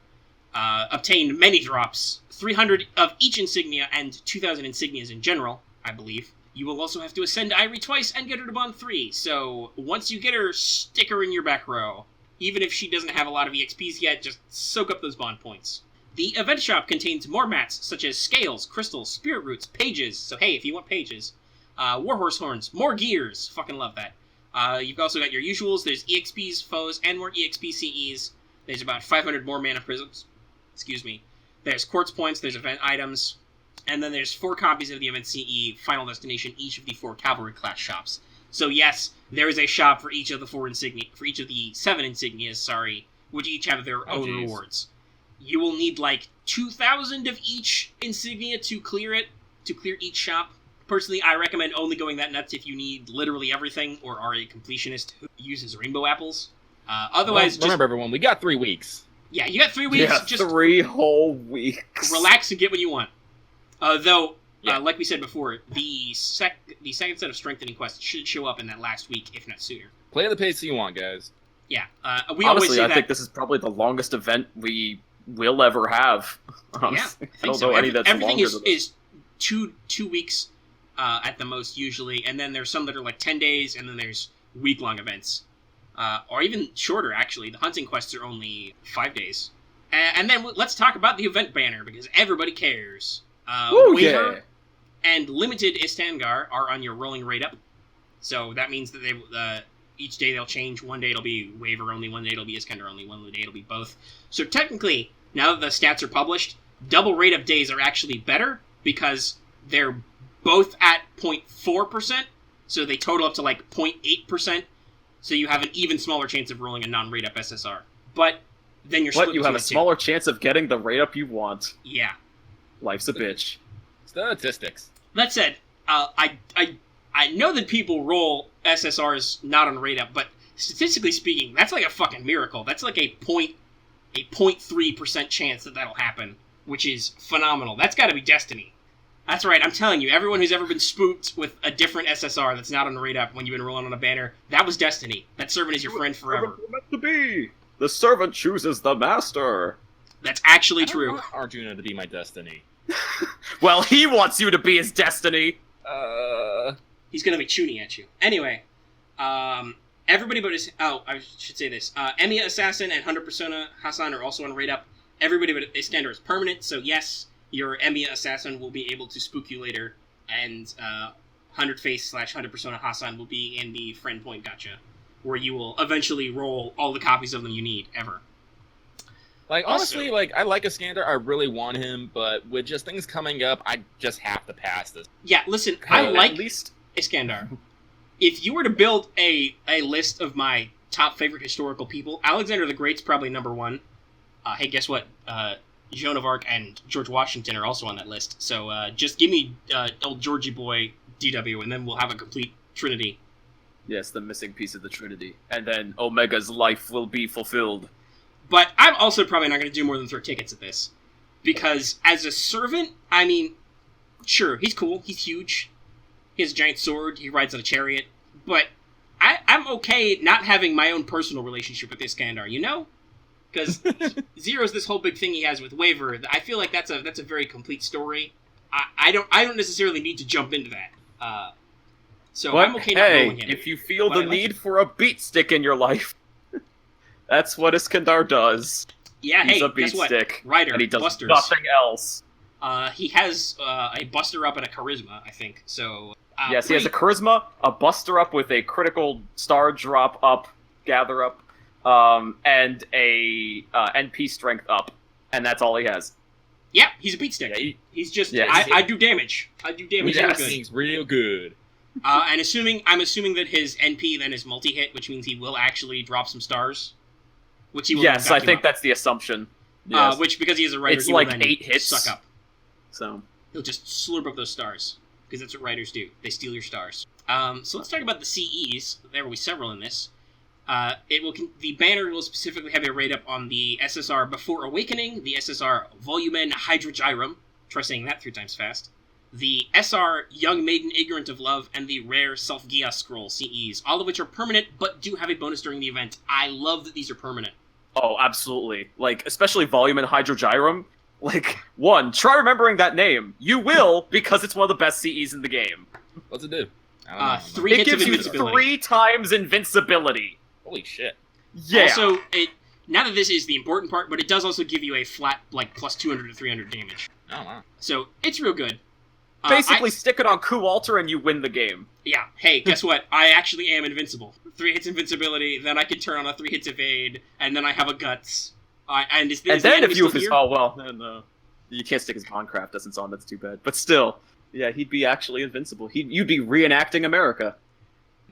obtain many drops, 300 of each insignia and 2,000 insignias in general, I believe. You will also have to ascend Irie twice and get her to Bond 3, so once you get her, stick her in your back row. Even if she doesn't have a lot of EXPs yet, just soak up those Bond points. The event shop contains more mats, such as scales, crystals, spirit roots, pages, so hey, if you want pages, warhorse horns, more gears, fucking love that. You've also got your usuals. There's EXPs, foes, and more EXP CEs. There's about 500 more mana prisms. Excuse me. There's quartz points, there's event items, and then there's 4 copies of the event CE Final Destination, each of the 4 cavalry class shops. So yes, there is a shop for each of the 7 insignias, which each have their own rewards. You will need like 2,000 of each insignia to clear each shop. Personally, I recommend only going that nuts if you need literally everything or are a completionist who uses rainbow apples. Otherwise, remember everyone, we got 3 weeks. Yeah, you got 3 weeks. Yeah, just 3 whole weeks. Relax and get what you want. Like we said before, the second set of strengthening quests should show up in that last week, if not sooner. Play the pace you want, guys. Yeah, Honestly, I think this is probably the longest event we will ever have. Honestly. Yeah, I think so. Everything is 2 weeks. At the most, usually, and then there's some that are like 10 days, and then there's week-long events. Or even shorter, actually. The hunting quests are only 5 days. And then let's talk about the event banner, because everybody cares. Waver and Limited Istangar are on your rolling rate up. So that means that each day they'll change. One day it'll be Waver only, one day it'll be Iskandar only, one day it'll be both. So technically, now that the stats are published, double rate up days are actually better, because they're both at 0.4%, so they total up to like 0.8%, so you have an even smaller chance of rolling a non-rate up SSR. But then you're split you have a smaller chance of getting the rate up you want. Yeah. Life's a bitch. Statistics. That said, I know that people roll SSRs not on rate up, but statistically speaking, that's like a fucking miracle. That's like a 0.3% chance that'll happen, which is phenomenal. That's gotta be destiny. That's right, I'm telling you, everyone who's ever been spooked with a different SSR that's not on the rate up when you've been rolling on a banner, that was destiny. That servant is your friend forever. Meant to be. The servant chooses the master. That's actually I true. want Arjuna to be my destiny. Well, he wants you to be his destiny. He's gonna be tuning at you. Anyway, everybody but I should say this. Emiya Assassin and 100 Persona Hassan are also on rate up. Everybody but Iskandar is permanent, so yes, your Emiya Assassin will be able to spook you later, and 100 Face / 100 Persona Hassan will be in the friend point gacha, where you will eventually roll all the copies of them you need, ever. Like, honestly, I like Iskandar, I really want him, but with just things coming up, I just have to pass this. Yeah, listen, I like Iskandar. If you were to build a list of my top favorite historical people, Alexander the Great's probably number 1. Hey, guess what? Joan of Arc and George Washington are also on that list. So just give me old Georgie boy DW, and then we'll have a complete trinity. Yes, the missing piece of the Trinity. And then Omega's life will be fulfilled. But I'm also probably not going to do more than throw tickets at this. Because as a servant, I mean, sure, he's cool, he's huge. He has a giant sword, he rides on a chariot. But I'm okay not having my own personal relationship with Iskandar, you know? Because Zero's this whole big thing he has with Waver. I feel like that's a very complete story. I don't necessarily need to jump into that. So But I'm okay not hey, knowing him. if you feel But the I like need him. for a beat stick in your life, that's what Iskandar does. Yeah, He's hey, a beat guess what? stick, Ryder, and he does Busters. nothing else. He has a Buster Up and a Charisma, I think. So Yes, he has a Charisma, a Buster Up with a critical Star Drop Up, Gather Up, and a NP Strength Up, and that's all he has. Yeah, he's a beat stick. Yeah, he's just Yeah, I do damage. I do damage real That good. seems real good. And I'm assuming that his NP then is multi-hit, which means he will actually drop some stars. Which he will Yes, I vacuum think up. that's the assumption. Yes. Which, because he is a writer, It's he will like then 8 hits. suck up. So He'll just slurp up those stars. Because that's what writers do. They steal your stars. So let's talk about the CEs. There will be several in this. The banner will specifically have a rate-up on the SSR Before Awakening, the SSR Volumen Hydrogyrum, try saying that 3 times fast, the SR Young Maiden Ignorant of Love, and the rare Self-Gia Scroll CEs, all of which are permanent, but do have a bonus during the event. I love that these are permanent. Oh, absolutely. Like, especially Volume and Hydrogyrum. Like, try remembering that name. You will, because it's one of the best CEs in the game. What's it do? I don't know. 3 It hits of gives you invincibility. 3 times invincibility. Holy shit. Yeah. Also, now that this is the important part, but it does also give you a flat, like, plus 200 to 300 damage. Oh, wow. So, it's real good. Basically, stick it on Coup Alter and you win the game. Yeah, hey, guess what? I actually am invincible. 3 hits invincibility, then I can turn on a 3 hits evade, and then I have a guts. And is And the then enemy if you... still here? Oh, well, no. You can't stick his Bondcraft essence on, that's too bad. But still, yeah, he'd be actually invincible. You'd be reenacting America.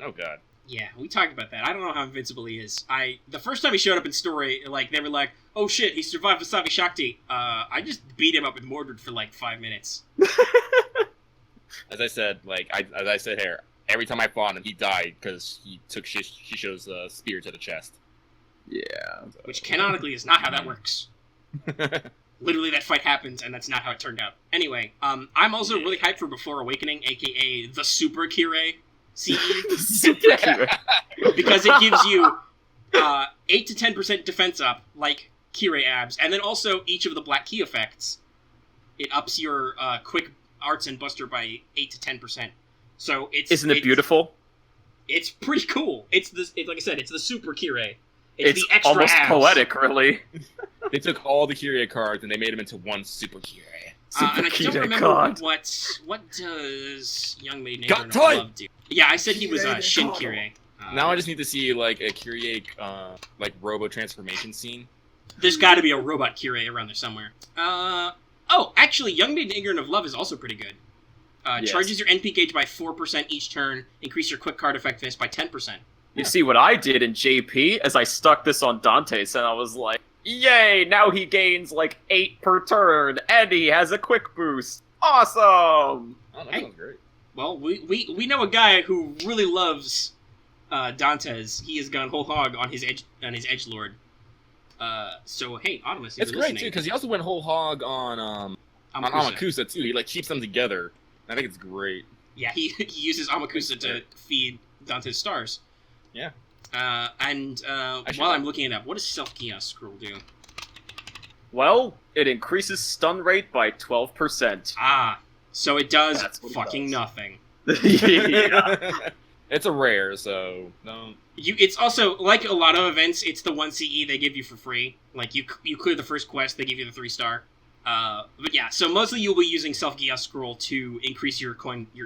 Oh, God. Yeah, we talked about that. I don't know how invincible he is. The first time he showed up in story, like, they were like, oh shit, he survived Vasavi Shakti. I just beat him up with Mordred for like 5 minutes. As I said, as I said here, every time I fought him, he died because he took Shisho's spear to the chest. Yeah. Which canonically is not how that works. Literally, that fight happens, and that's not how it turned out. Anyway, I'm also really hyped for Before Awakening, aka the Super Kirei CE. Super cute. Because it gives you 8 to 10% defense up, like Kirei abs, and then also each of the Black Key effects. It ups your quick arts and buster by 8 to 10%. So Isn't it beautiful? It's pretty cool. Like I said, it's the Super Kirei. It's the extra almost abs. poetic, really. They took all the Kyrie cards and they made them into one Super Kyrie. And I don't remember God. what does Young Maiden Got Ignorant tight! of Love do. Yeah, I said he was Kirei Shin Nikado. Kirei. Now I just need to see like a Kyrie robo transformation scene. There's got to be a robot Kirei around there somewhere. Actually, Young Maiden Ignorant of Love is also pretty good. Yes. Charges your NP gauge by 4% each turn, increase your quick card effectiveness by 10%. You see what I did in JP as I stuck this on Dante's, and I was like, yay, now he gains like 8 per turn, and he has a quick boost. Awesome! Oh, that Hey. sounds great. Well, we know a guy who really loves Dantes. He has gone whole hog on his edgelord. So hey, Audimus, if It's you're great listening, too because he also went whole hog on Amakusa too. He like keeps them together. I think it's great. Yeah, he uses Amakusa to feed Dante's stars. Yeah. While I'm looking it up, what does Self-Chaos Scroll do? Well, it increases stun rate by 12%. So it does That's what it fucking does. nothing. Yeah. It's a rare, so no. It's also, like a lot of events, it's the 1 CE they give you for free. Like, you clear the first quest, they give you the 3-star. But yeah, so mostly you'll be using Self-Chaos Scroll to increase your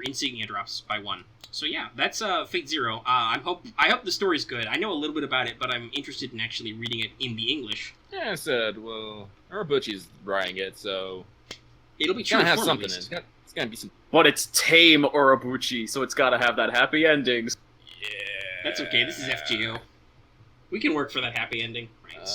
insignia drops by 1. So yeah, that's Fate Zero. I hope the story's good. I know a little bit about it, but I'm interested in actually reading it in the English. Yeah, I said, well, Urabuchi's writing it, so It'll be it's true gonna have form, something at in it. least. It's gonna be some. But it's tame Urabuchi, so it's gotta have that happy ending. Yeah. That's okay, this is FGO. We can work for that happy ending. Right.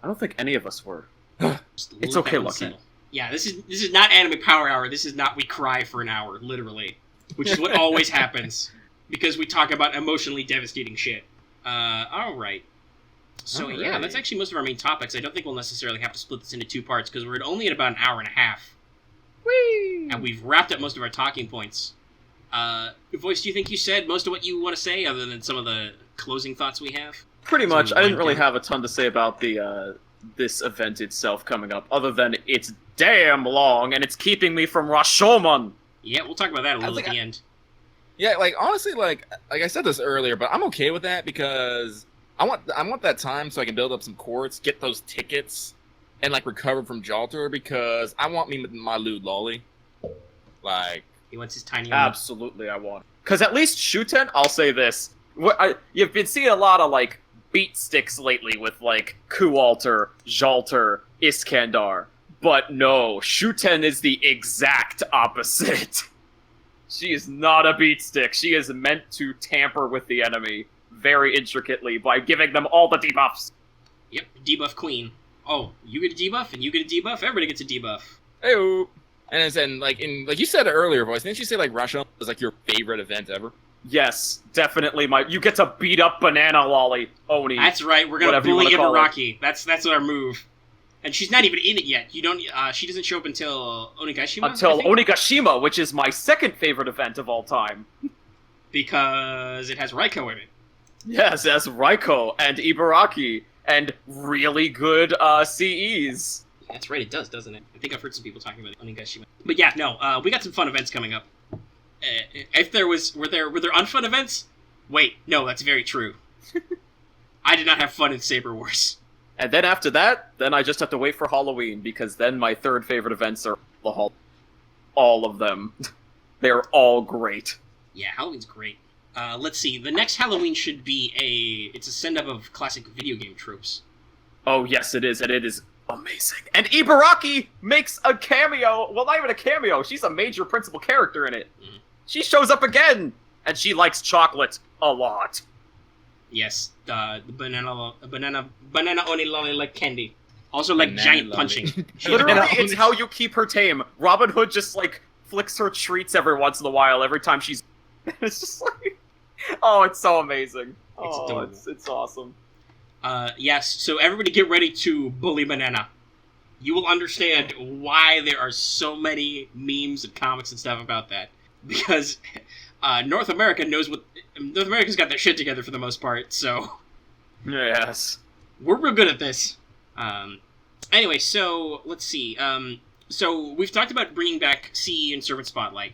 I don't think any of us were. Just it's let okay, that one Lucky. settle. Yeah, this is not Anime Power Hour. This is not we cry for an hour, literally. which is what always happens, because we talk about emotionally devastating shit. Alright. So, yeah, that's actually most of our main topics. I don't think we'll necessarily have to split this into 2 parts, because we're only at about an hour and a half. Whee! And we've wrapped up most of our talking points. Voice, do you think you said most of what you want to say, other than some of the closing thoughts we have? Pretty much. I didn't really have a ton to say about the this event itself coming up, other than it's damn long, and it's keeping me from Rashomon! Yeah, we'll talk about that a little at the end. Yeah, like, honestly, like I said this earlier, but I'm okay with that, because I want that time so I can build up some quartz, get those tickets, and, like, recover from Jalter, because I want me my lewd lolly. Like... He wants his tiny... Absolutely, I want. Because at least Shuten, I'll say this. You've been seeing a lot of, like, beat sticks lately with, like, Kualter, Jalter, Iskandar. But no, Shuten is the exact opposite. She is not a beat stick. She is meant to tamper with the enemy very intricately by giving them all the debuffs. Yep, debuff queen. Oh, you get a debuff, and you get a debuff, everybody gets a debuff. Hey-o. And then, like you said earlier, Voice, didn't you say, like, Russia was, like, your favorite event ever? Yes, definitely. You get to beat up Banana Lolly, Oni. That's right, we're gonna bully Ibaraki. That's our move. And she's not even in it yet. You don't. She doesn't show up until Onigashima? Until Onigashima, which is my second favorite event of all time. Because it has Raiko in it. Yes, it has Raiko and Ibaraki and really good CEs. That's right, it does, doesn't it? I think I've heard some people talking about Onigashima. But yeah, no, we got some fun events coming up. If there were there unfun events? Wait, no, that's very true. I did not have fun in Saber Wars. And then after that, then I just have to wait for Halloween, because then my third favorite events are all of them. They're all great. Yeah, Halloween's great. Let's see, the next Halloween should be it's a send-up of classic video game tropes. Oh yes, it is, and it is amazing. And Ibaraki makes a cameo! Well, not even a cameo, she's a major principal character in it. Mm. She shows up again! And she likes chocolate a lot. Yes, the banana only lolly like candy. Also like banana giant lolly. Punching. Literally, it's how you keep her tame. Robin Hood just, like, flicks her treats every once in a while, every time she's... It's just like... Oh, it's so amazing. It's awesome. Yes, so everybody get ready to bully Banana. You will understand why there are so many memes and comics and stuff about that. Because North America's got their shit together for the most part, so... Yes. We're real good at this. Anyway, so, let's see. So, we've talked about bringing back CE and Servant Spotlight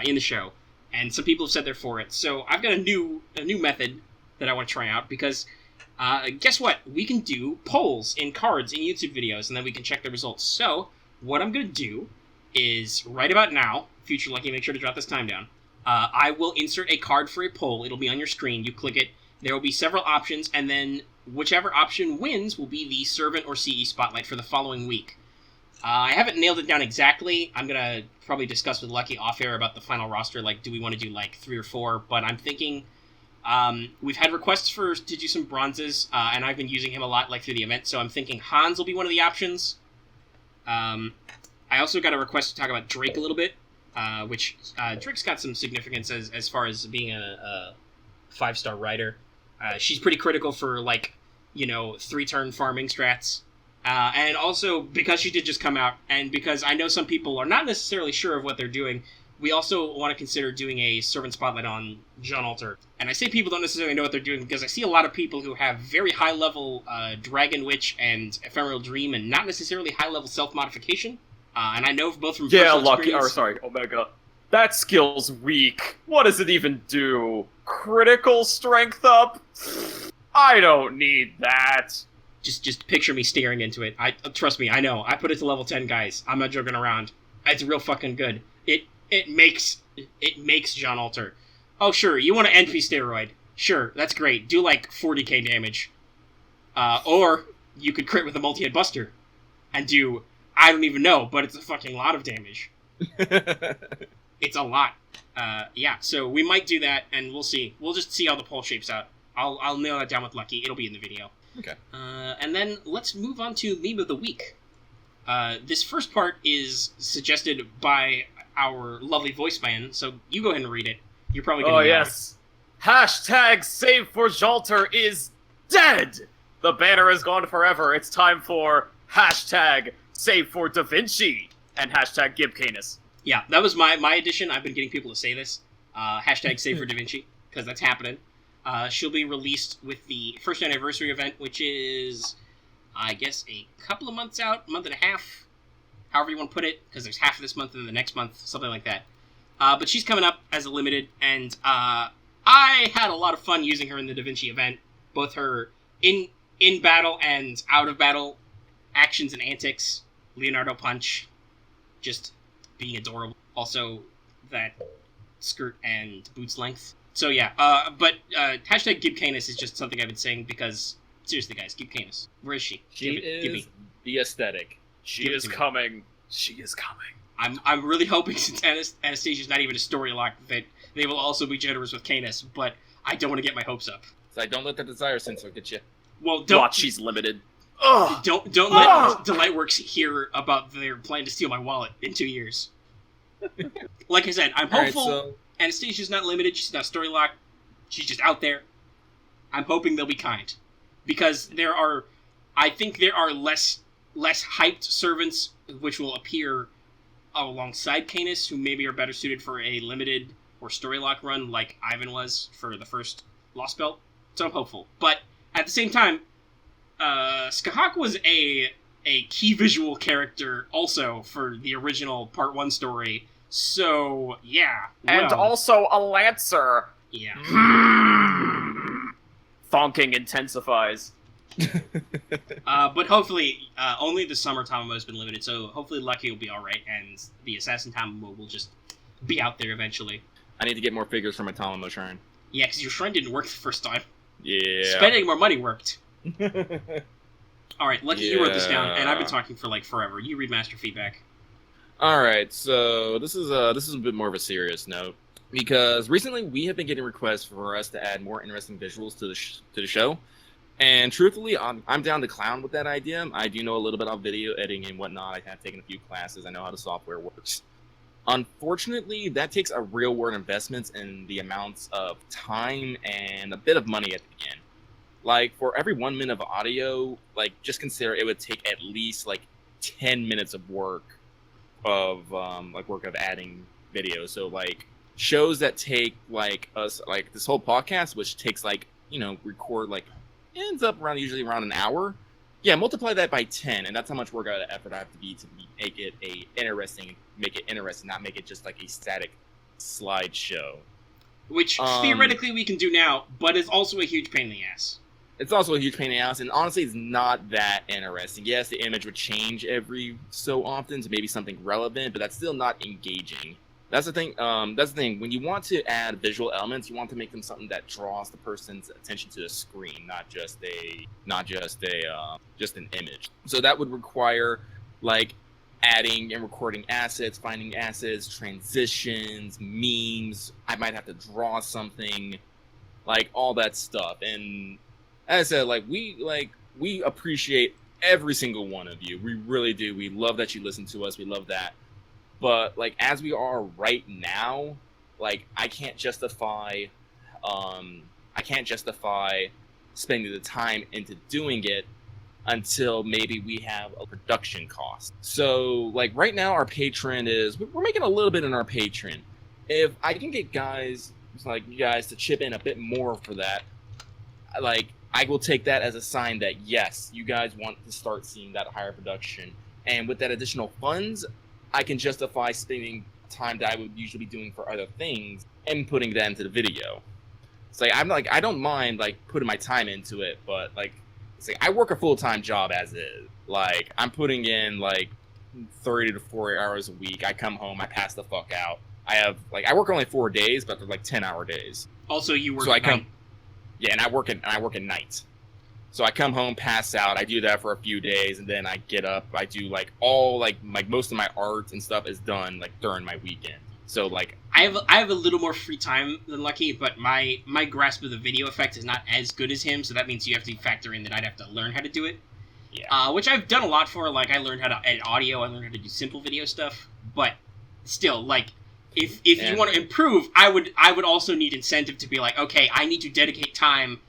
in the show, and some people have said they're for it. So, I've got a new method that I want to try out, because... guess what? We can do polls in cards in YouTube videos, and then we can check the results. So, what I'm going to do is, right about now, Future Lucky, make sure to jot this time down, I will insert a card for a poll. It'll be on your screen. You click it. There will be several options, and then whichever option wins will be the Servant or CE Spotlight for the following week. I haven't nailed it down exactly. I'm going to probably discuss with Lucky off-air about the final roster, like, do we want to do, like, 3 or 4, but I'm thinking... we've had requests to do some bronzes, and I've been using him a lot, like, through the event, so I'm thinking Hans will be one of the options. I also got a request to talk about Drake a little bit, which, Drake's got some significance as far as being a 5-star rider. She's pretty critical for, like, 3-turn farming strats. And also, because she did just come out, and because I know some people are not necessarily sure of what they're doing, we also want to consider doing a Servant Spotlight on John Alter. And I say people don't necessarily know what they're doing because I see a lot of people who have very high-level Dragon Witch and Ephemeral Dream and not necessarily high-level self-modification. And I know both from Omega. That skill's weak. What does it even do? Critical strength up? I don't need that. Just picture me staring into it. Trust me, I know. I put it to level 10, guys. I'm not joking around. It's real fucking good. It makes John Alter. Oh, sure, you want an NP steroid. Sure, that's great. Do, like, 40k damage. Or you could crit with a multi-hit buster. And do, I don't even know, but it's a fucking lot of damage. It's a lot. Yeah, so we might do that, and we'll see. We'll just see how the poll shapes out. I'll nail that down with Lucky. It'll be in the video. Okay. And then let's move on to Meme of the Week. This first part is suggested by our lovely voice man, so you go ahead and read it. You're probably going to Oh, yes. Hashtag Save for Jalter is dead! The banner is gone forever. It's time for hashtag Save for Da Vinci and hashtag Gib Canis. Yeah, that was my addition. I've been getting people to say this. Hashtag Save for Da Vinci, because that's happening. She'll be released with the first anniversary event, which is, I guess, a couple of months out, month and a half, however you want to put it, because there's half of this month and the next month, something like that. But she's coming up as a limited, and I had a lot of fun using her in the Da Vinci event, both her in battle and out of battle actions and antics, Leonardo punch, just being adorable. Also, that skirt and boots length. So yeah, but hashtag Gib Canis is just something I've been saying because, seriously guys, Gib Canis. Where is she? She is the aesthetic. She is coming. She is coming. I'm really hoping, since Anastasia's not even a story lock, that they will also be generous with Canis, but I don't want to get my hopes up. So don't let the desire sensor get you. Well, don't Watch, she's limited. Don't let Delightworks hear about their plan to steal my wallet in 2 years. Like I said, I'm hopeful. All right, so Anastasia's not limited. She's not story locked. She's just out there. I'm hoping they'll be kind, because I think there are less hyped servants which will appear alongside Canis, who maybe are better suited for a limited or story lock run, like Ivan was for the first Lost Belt. So I'm hopeful, but at the same time, Skahak was a key visual character also for the original Part 1 story, so yeah. And also a Lancer. Yeah. Thonking intensifies. But hopefully, only the summer Tamamo has been limited, so hopefully Lucky will be alright, and the Assassin Tamamo will just be out there eventually. I need to get more figures for my Tamamo shrine. Yeah, because your shrine didn't work the first time. Yeah. Spending more money worked. Alright, Lucky, you wrote this down, and I've been talking for forever. You read master feedback. Alright, so this is a bit more of a serious note, because recently we have been getting requests for us to add more interesting visuals to the show, and truthfully, I'm down to clown with that idea. I do know a little bit about video editing and whatnot. I have taken a few classes. I know how the software works. Unfortunately, that takes a real-world investment in the amounts of time and a bit of money at the end. Like, for every 1 minute of audio, just consider it would take at least 10 minutes of work of adding video. So shows that take us this whole podcast, which takes record ends up usually around an hour. Yeah, multiply that by 10, and that's how much work and effort I have to make it interesting, not make it just a static slideshow. Which theoretically we can do now, but it's also a huge pain in the ass. It's also a huge pain in the ass, and honestly, it's not that interesting. Yes, the image would change every so often to maybe something relevant, but that's still not engaging. That's the thing. When you want to add visual elements, you want to make them something that draws the person's attention to the screen, not just an image. So that would require adding and recording assets, finding assets, transitions, memes. I might have to draw something, all that stuff. And as I said, we appreciate every single one of you. We really do. We love that you listen to us. We love that. But as we are right now, I can't justify spending the time into doing it until maybe we have a production cost. So right now our Patreon we're making a little bit in our Patreon. If I can get guys you guys to chip in a bit more for that, I will take that as a sign that yes, you guys want to start seeing that higher production, and with that additional funds, I can justify spending time that I would usually be doing for other things and putting that into the video. It's I don't mind putting my time into it, but I work a full-time job as is. I'm putting in 30 to 40 hours a week. I come home, I pass the fuck out. I work only 4 days, but they're 10-hour days. Also, you work. So I come. Yeah, and I work at night. So I come home, pass out, I do that for a few days, and then I get up, I do all most of my art and stuff is done during my weekend. So I have a little more free time than Lucky, but my grasp of the video effect is not as good as him, so that means you have to factor in that I'd have to learn how to do it. Yeah. Which I've done a lot for. I learned how to edit audio, I learned how to do simple video stuff, but still, like, if you want to improve, I would also need incentive to be like, okay, I need to dedicate time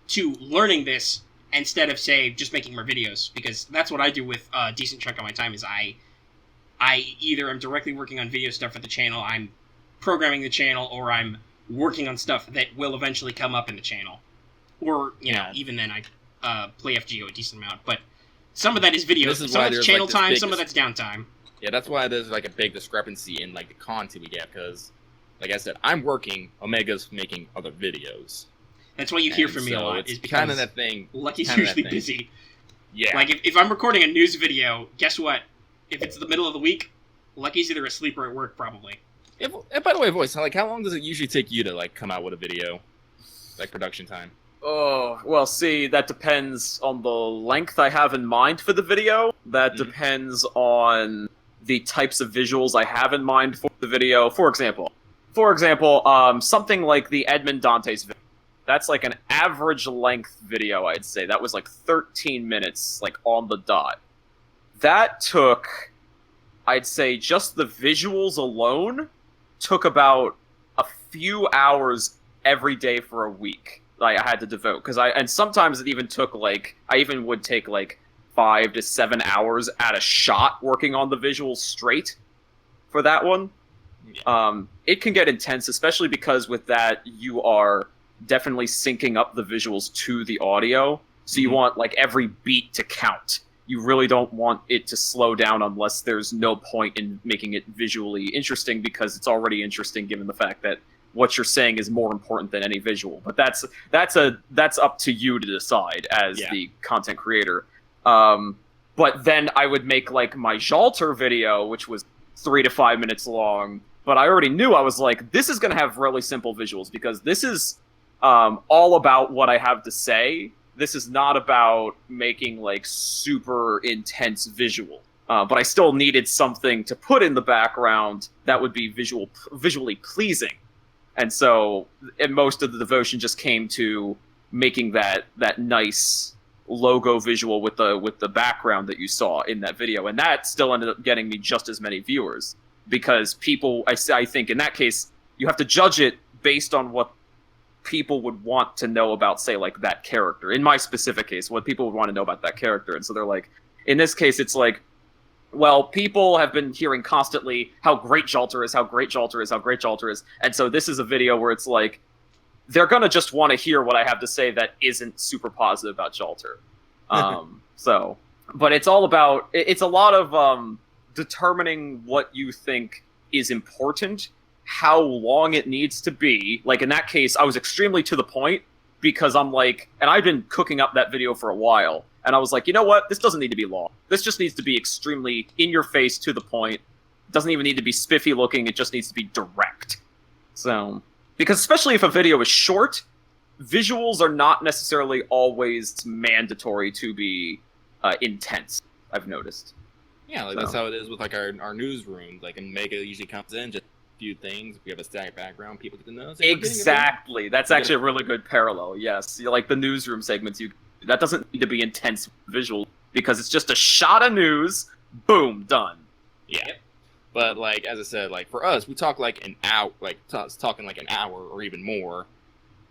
to learning this instead of, say, just making more videos, because that's what I do with a decent chunk of my time. Is I either am directly working on video stuff for the channel, I'm programming the channel, or I'm working on stuff that will eventually come up in the channel. Or, you know, even then I play FGO a decent amount. But some of that is video. Some of that's channel time, some of that's downtime. Yeah, that's why there's like a big discrepancy in like the content we get, because, like I said, I'm working, Omega's making other videos. That's why you hear from me a lot, is because kind of that thing. Lucky's usually busy. Yeah. Like, if I'm recording a news video, guess what? If it's the middle of the week, Lucky's either asleep or at work, probably. And by the way, Voice, like, how long does it usually take you to like come out with a video, like production time? Oh, well, see, that depends on the length I have in mind for the video. That depends on the types of visuals I have in mind for the video. For example, something like the Edmond Dantes video. That's like an average length video, I'd say. That was like 13 minutes, like on the dot. That took, I'd say, just the visuals alone took about a few hours every day for a week. Like, I had to devote, and sometimes it even took I even would take 5 to 7 hours at a shot working on the visuals straight for that one. Yeah. It can get intense, especially because with that you are definitely syncing up the visuals to the audio, so you want every beat to count. You really don't want it to slow down unless there's no point in making it visually interesting, because it's already interesting given the fact that what you're saying is more important than any visual. But that's up to you to decide as the content creator. But then I would make my Jalter video, which was 3 to 5 minutes long. But I already knew, I was like, this is going to have really simple visuals, because this is all about what I have to say. This is not about making super intense visual. But I still needed something to put in the background that would be visually pleasing. And so, most of the devotion just came to making that nice logo visual with the background that you saw in that video, and that still ended up getting me just as many viewers, because people, I think in that case, you have to judge it based on what people would want to know about, say, that character. In my specific case, what people would want to know about that character, and so they're in this case, it's well, people have been hearing constantly how great Jalter is, how great Jalter is, how great Jalter is, and so this is a video where it's they're gonna just want to hear what I have to say that isn't super positive about Jalter. But it's all about, it's a lot of determining what you think is important, how long it needs to be. In that case, I was extremely to the point, because I'm and I've been cooking up that video for a while, and I was you know what? This doesn't need to be long. This just needs to be extremely in your face, to the point. It doesn't even need to be spiffy looking. It just needs to be direct. So, because especially if a video is short, visuals are not necessarily always mandatory to be intense, I've noticed. Yeah, that's how it is with our newsroom. In Mega usually comes in just a few things. We have a static background, people get to know. Exactly. That's actually a really good parallel, yes. The newsroom segments, that doesn't need to be intense visual, because it's just a shot of news, boom, done. Yeah. But as I said, for us, we talk an hour, talking an hour or even more,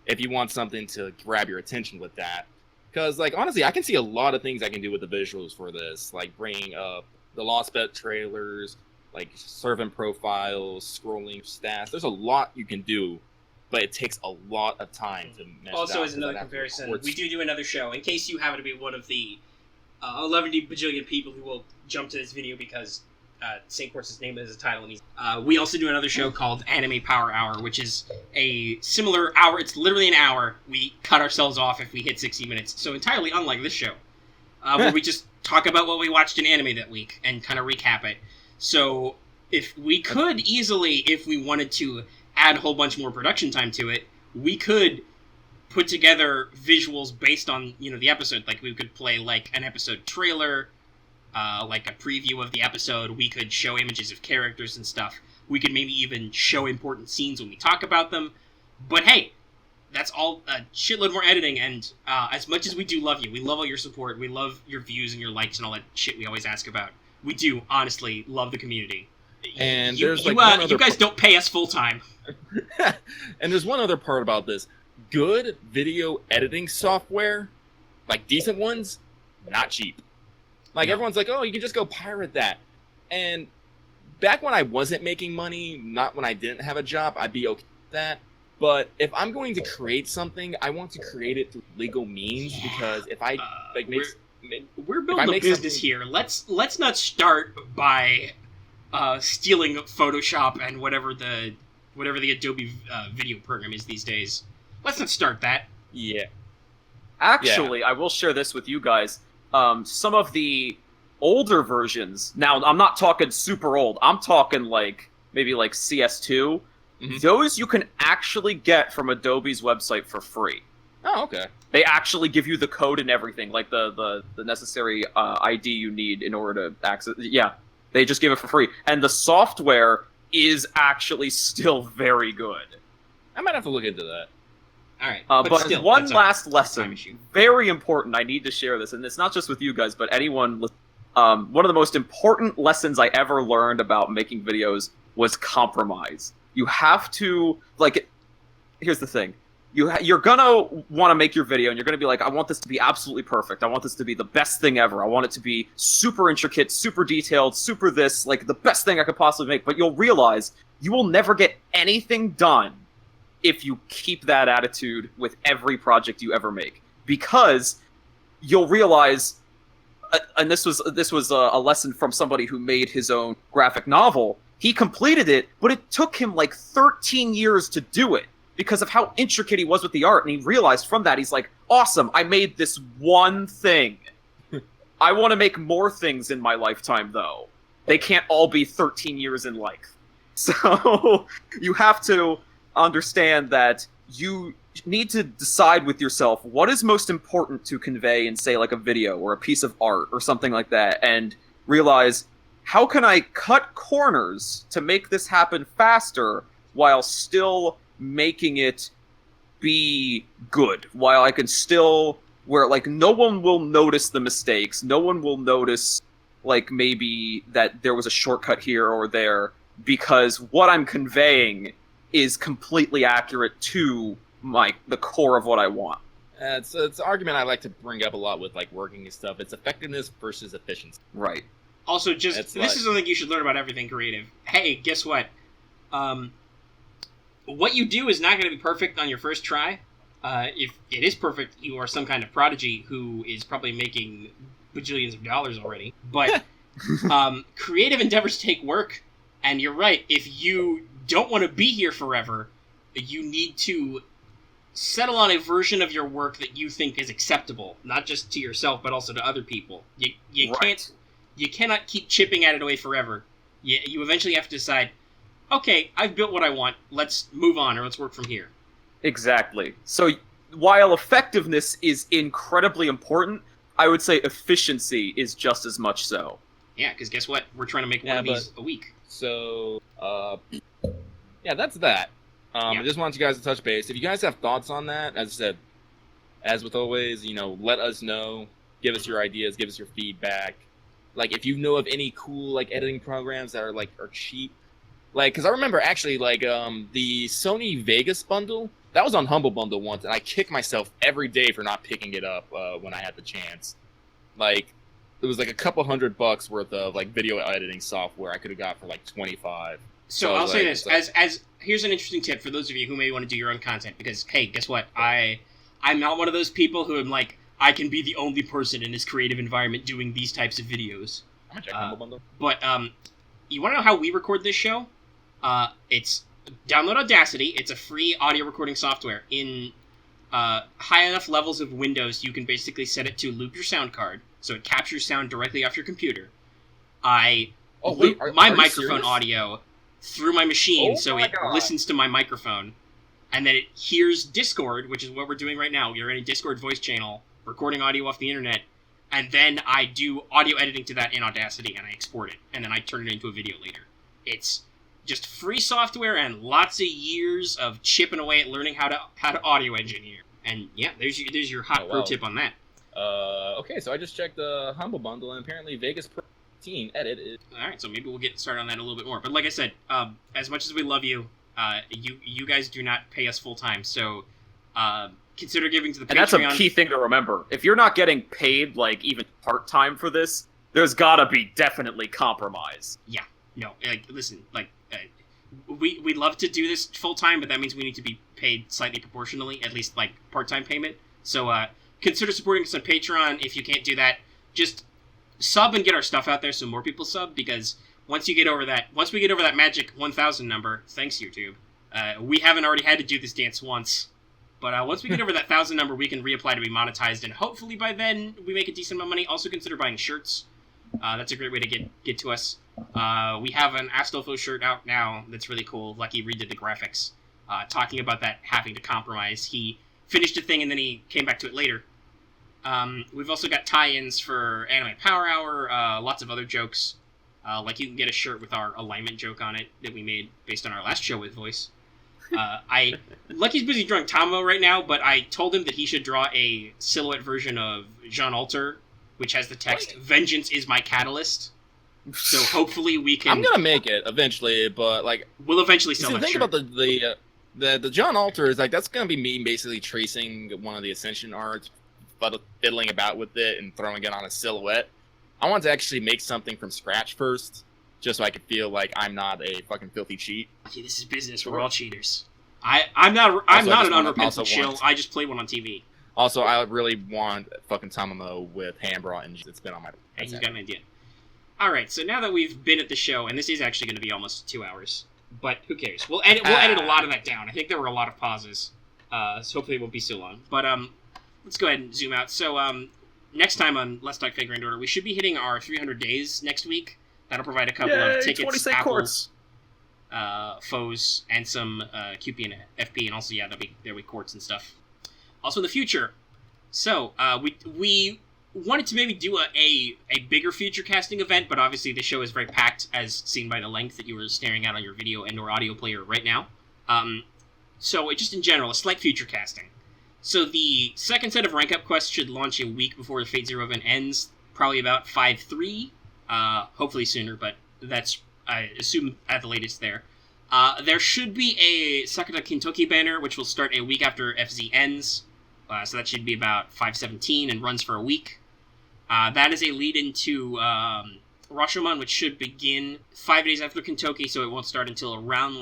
if you want something to grab your attention with that. Because honestly, I can see a lot of things I can do with the visuals for this, bringing up the Lost Bet trailers, servant profiles, scrolling stats. There's a lot you can do, but it takes a lot of time to mesh. Also, as another comparison, we do another show, in case you happen to be one of the 11 bajillion people who will jump to this video because Saint Quartz's name is a title. And we also do another show called Anime Power Hour, which is a similar hour. It's literally an hour. We cut ourselves off if we hit 60 minutes, so entirely unlike this show, where we just talk about what we watched in anime that week and kind of recap it. So if we could easily, if we wanted to add a whole bunch more production time to it, we could put together visuals based on, the episode. We could play, an episode trailer, a preview of the episode. We could show images of characters and stuff. We could maybe even show important scenes when we talk about them. But hey, that's all a shitload more editing, and as much as we do love you, we love all your support, we love your views and your likes and all that shit we always ask about. We do, honestly, love the community. And you, there's you, like one other you guys don't pay us full time. And there's one other part about this. Good video editing software, like decent ones, not cheap. Like everyone's like, oh, you can just go pirate that. And back when I wasn't making money, not when I didn't have a job, I'd be okay with that. But if I'm going to create something, I want to create it through legal means, because if I like we're building a business here. Let's not start by stealing Photoshop and whatever the Adobe video program is these days. Let's not start that. Yeah. Actually, I will share this with you guys. Some of the older versions. Now, I'm not talking super old. I'm talking maybe like CS2. Mm-hmm. Those you can actually get from Adobe's website for free. Oh, okay. They actually give you the code and everything, like the necessary ID you need in order to access. Yeah, they just give it for free, and the software is actually still very good. I might have to look into that. All right, but still, one last lesson, very important. I need to share this, and it's not just with you guys, but anyone. One of the most important lessons I ever learned about making videos was compromise. You have to, here's the thing. You're gonna want to make your video, and you're gonna be like, I want this to be absolutely perfect. I want this to be the best thing ever. I want it to be super intricate, super detailed, super this, like the best thing I could possibly make. But you'll realize you will never get anything done if you keep that attitude with every project you ever make. Because you'll realize, and this was a lesson from somebody who made his own graphic novel. He completed it, but it took him like 13 years to do it because of how intricate he was with the art. And he realized from that, he's like, awesome, I made this one thing. I want to make more things in my lifetime, though. They can't all be 13 years in length. So you have to understand that you need to decide with yourself what is most important to convey in, say, like a video or a piece of art or something like that, and realize, how can I cut corners to make this happen faster while still making it be good? While I can still, where like no one will notice the mistakes, no one will notice like maybe that there was a shortcut here or there, because what I'm conveying is completely accurate to the core of what I want. It's an argument I like to bring up a lot with like working and stuff. It's effectiveness versus efficiency. Right. Also, this is something you should learn about everything creative. Hey, guess what? What you do is not going to be perfect on your first try. If it is perfect, you are some kind of prodigy who is probably making bajillions of dollars already. But creative endeavors take work, and you're right. If you don't want to be here forever, you need to settle on a version of your work that you think is acceptable, not just to yourself, but also to other people. You cannot keep chipping at it away forever. You eventually have to decide, okay, I've built what I want, let's move on, or let's work from here. Exactly. So while effectiveness is incredibly important, I would say efficiency is just as much so. Yeah, because guess what? We're trying to make one of these a week. So, yeah, that's that. I just wanted you guys to touch base. If you guys have thoughts on that, as I said, as with always, let us know. Give us your ideas. Give us your feedback. Like, if you know of any cool, like, editing programs that are cheap. Like, because I remember, actually, like, the Sony Vegas bundle, that was on Humble Bundle once, and I kick myself every day for not picking it up when I had the chance. Like, it was, like, a couple $100 worth of, like, video editing software I could have got for, like, $25. So I'll say this, as here's an interesting tip for those of you who may want to do your own content, because, hey, guess what? I'm not one of those people who am like, I can be the only person in this creative environment doing these types of videos. I'm gonna check Humble Bundle. But you want to know how we record this show? It's download Audacity. It's a free audio recording software. In high enough levels of Windows, you can basically set it to loop your sound card, so it captures sound directly off your computer. I loop my microphone audio through my machine, so it listens to my microphone, and then it hears Discord, which is what we're doing right now. We're in a Discord voice channel, recording audio off the internet, and then I do audio editing to that in Audacity, and I export it, and then I turn it into a video later. It's just free software and lots of years of chipping away at learning how to audio engineer. And yeah, there's your hot pro tip on that. Okay, so I just checked the Humble Bundle, and apparently Vegas Pro 15 edited. All right, so maybe we'll get started on that a little bit more. But like I said, as much as we love you, you guys do not pay us full time, so consider giving to the Patreon. And that's a key thing to remember. If you're not getting paid, like, even part-time for this, there's gotta be definitely compromise. Yeah, no, listen, we'd love to do this full-time, but that means we need to be paid slightly proportionally, at least, like, part-time payment. So, consider supporting us on Patreon. If you can't do that, just sub and get our stuff out there so more people sub, because once we get over that magic 1,000 number, thanks YouTube, we haven't already had to do this dance once, but once we get over that 1,000 number, we can reapply to be monetized, and hopefully by then we make a decent amount of money. Also consider buying shirts. That's a great way to get to us. We have an Astolfo shirt out now that's really cool. Lucky redid the graphics, talking about that having to compromise. He finished a thing and then he came back to it later. We've also got tie-ins for Anime Power Hour, lots of other jokes. Like you can get a shirt with our alignment joke on it that we made based on our last show with Voice. Lucky's busy drawing Tomo right now, but I told him that he should draw a silhouette version of Jean Alter, which has the text, "Vengeance is my catalyst." So hopefully we can... I'm gonna make it eventually, but, like... We'll eventually sell that the thing shirt. about the John Alter is, like, that's gonna be me basically tracing one of the Ascension arts, but fiddling about with it and throwing it on a silhouette. I want to actually make something from scratch first, just so I can feel like I'm not a fucking filthy cheat. Okay, this is business. We're all cheaters. I'm not an unrepentant shill. I just play one on TV. Also, I really want fucking Tamamo with Hambra, and it's been on my... Hey, you got an idea. Alright, so now that we've been at the show, and this is actually going to be almost 2 hours, but who cares? We'll edit a lot of that down. I think there were a lot of pauses, so hopefully it won't be so long. But let's go ahead and zoom out. So next time on Let's Talk Fake Grand Order, we should be hitting our 300 days next week. That'll provide a couple of tickets, apples, foes, and some QP and FP, and also, yeah, there'll be quartz and stuff. Also in the future, so we wanted to maybe do a bigger future casting event, but obviously the show is very packed, as seen by the length that you were staring at on your video and or audio player right now. So just in general, a slight future casting. So the second set of rank up quests should launch a week before the Fate Zero event ends, probably about 5/3, hopefully sooner, but that's, I assume, at the latest there. There should be a Sakata Kintoki banner, which will start a week after FZ ends. So that should be about 5/17 and runs for a week. That is a lead-in to Rashomon, which should begin 5 days after Kintoki, so it won't start until around,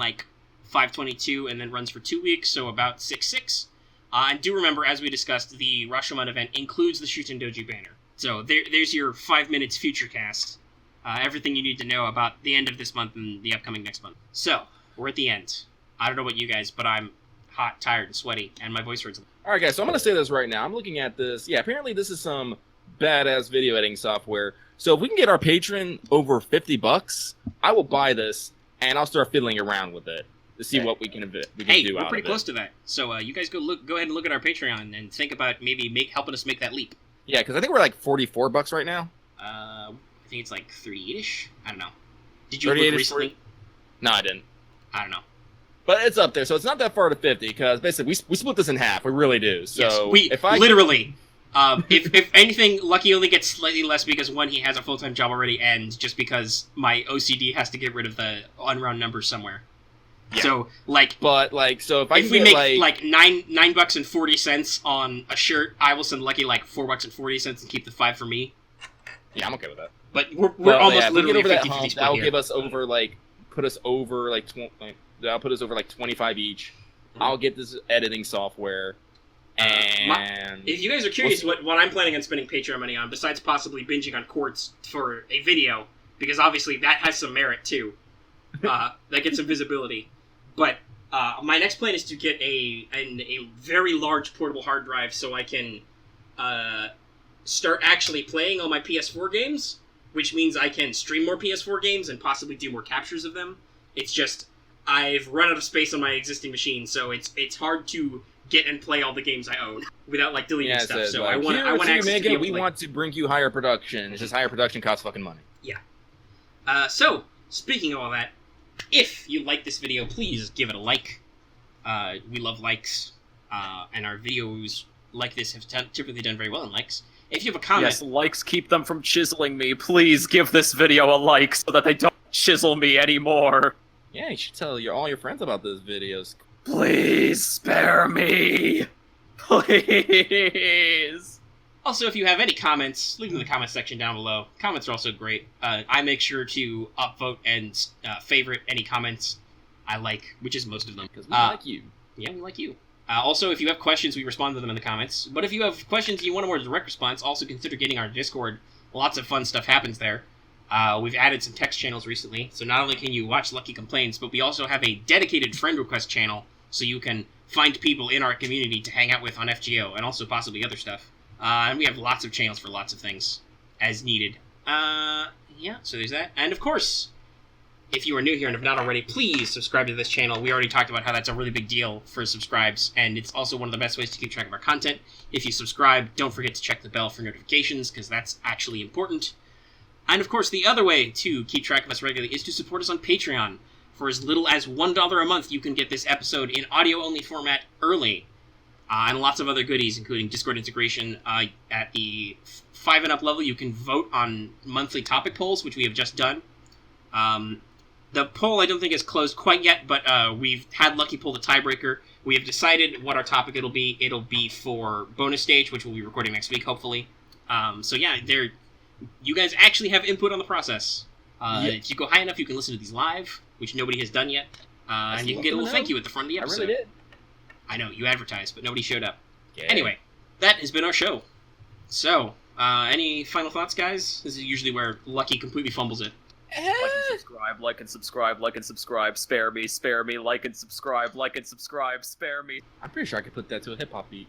5/22, and then runs for 2 weeks, so about 6/6. And do remember, as we discussed, the Rashomon event includes the Shutendoji banner. So there's your 5 minutes future cast. Everything you need to know about the end of this month and the upcoming next month. So, we're at the end. I don't know about you guys, but I'm hot, tired, and sweaty, and my voice hurts. Alright guys, so I'm going to say this right now. I'm looking at this. Yeah, apparently this is some badass video editing software. So if we can get our patron over $50, I will buy this, and I'll start fiddling around with it to see what we can do out of it. Hey, we're pretty close to that. So you guys go ahead and look at our Patreon and think about maybe helping us make that leap. Yeah, because I think we're like $44 right now. I think it's like 38-ish. I don't know. Did you look recently? No, I didn't. I don't know. But it's up there, so it's not that far to 50, because basically we split this in half. We really do. So yes, if anything, Lucky only gets slightly less because, one, he has a full-time job already, and just because my OCD has to get rid of the unround numbers somewhere. Yeah. So, so if we make $9.40 on a shirt, I will send Lucky $4.40 and keep the 5 for me. Yeah, I'm okay with that. But we're almost literally 50-50 split. That'll give us over put us over that'll put us over 25 each. Mm-hmm. I'll get this editing software, and if you guys are curious what I'm planning on spending Patreon money on, besides possibly binging on Quartz for a video, because obviously that has some merit too. That gets some visibility. But my next plan is to get a very large portable hard drive so I can start actually playing all my PS4 games, which means I can stream more PS4 games and possibly do more captures of them. It's just I've run out of space on my existing machine, so it's hard to get and play all the games I own without deleting stuff. So I want access to we want to bring you higher production. It's just higher production costs fucking money. Yeah. So speaking of all that, if you like this video, please give it a like. We love likes, and our videos like this have typically done very well in likes. If you have a comment... Yes, likes keep them from chiseling me. Please give this video a like so that they don't chisel me anymore. Yeah, you should tell all your friends about those videos. Please spare me. Please. Also, if you have any comments, leave them in the comment section down below. Comments are also great. I make sure to upvote and favorite any comments I like, which is most of them. Because we like you. Yeah, we like you. Also, if you have questions, we respond to them in the comments. But if you have questions and you want a more direct response, also consider getting our Discord. Lots of fun stuff happens there. We've added some text channels recently, so not only can you watch Lucky Complaints, but we also have a dedicated friend request channel, so you can find people in our community to hang out with on FGO, and also possibly other stuff. And we have lots of channels for lots of things, as needed. Yeah, so there's that. And of course, if you are new here and have not already, please subscribe to this channel. We already talked about how that's a really big deal for subscribes, and it's also one of the best ways to keep track of our content. If you subscribe, don't forget to check the bell for notifications, because that's actually important. And of course, the other way to keep track of us regularly is to support us on Patreon. For as little as $1 a month, you can get this episode in audio-only format early. And lots of other goodies, including Discord integration. At the 5 and up level, you can vote on monthly topic polls, which we have just done. The poll I don't think is closed quite yet, but we've had Lucky pull the tiebreaker. We have decided what our topic it'll be. It'll be for bonus stage, which we'll be recording next week, hopefully. So yeah, you guys actually have input on the process. If you go high enough, you can listen to these live, which nobody has done yet. And you can get a little thank you at the front of the episode. I really did. I know, you advertised, but nobody showed up. Yeah. Anyway, that has been our show. So, any final thoughts, guys? This is usually where Lucky completely fumbles it. Like and subscribe, like and subscribe, like and subscribe, spare me, like and subscribe, spare me. I'm pretty sure I could put that to a hip-hop beat.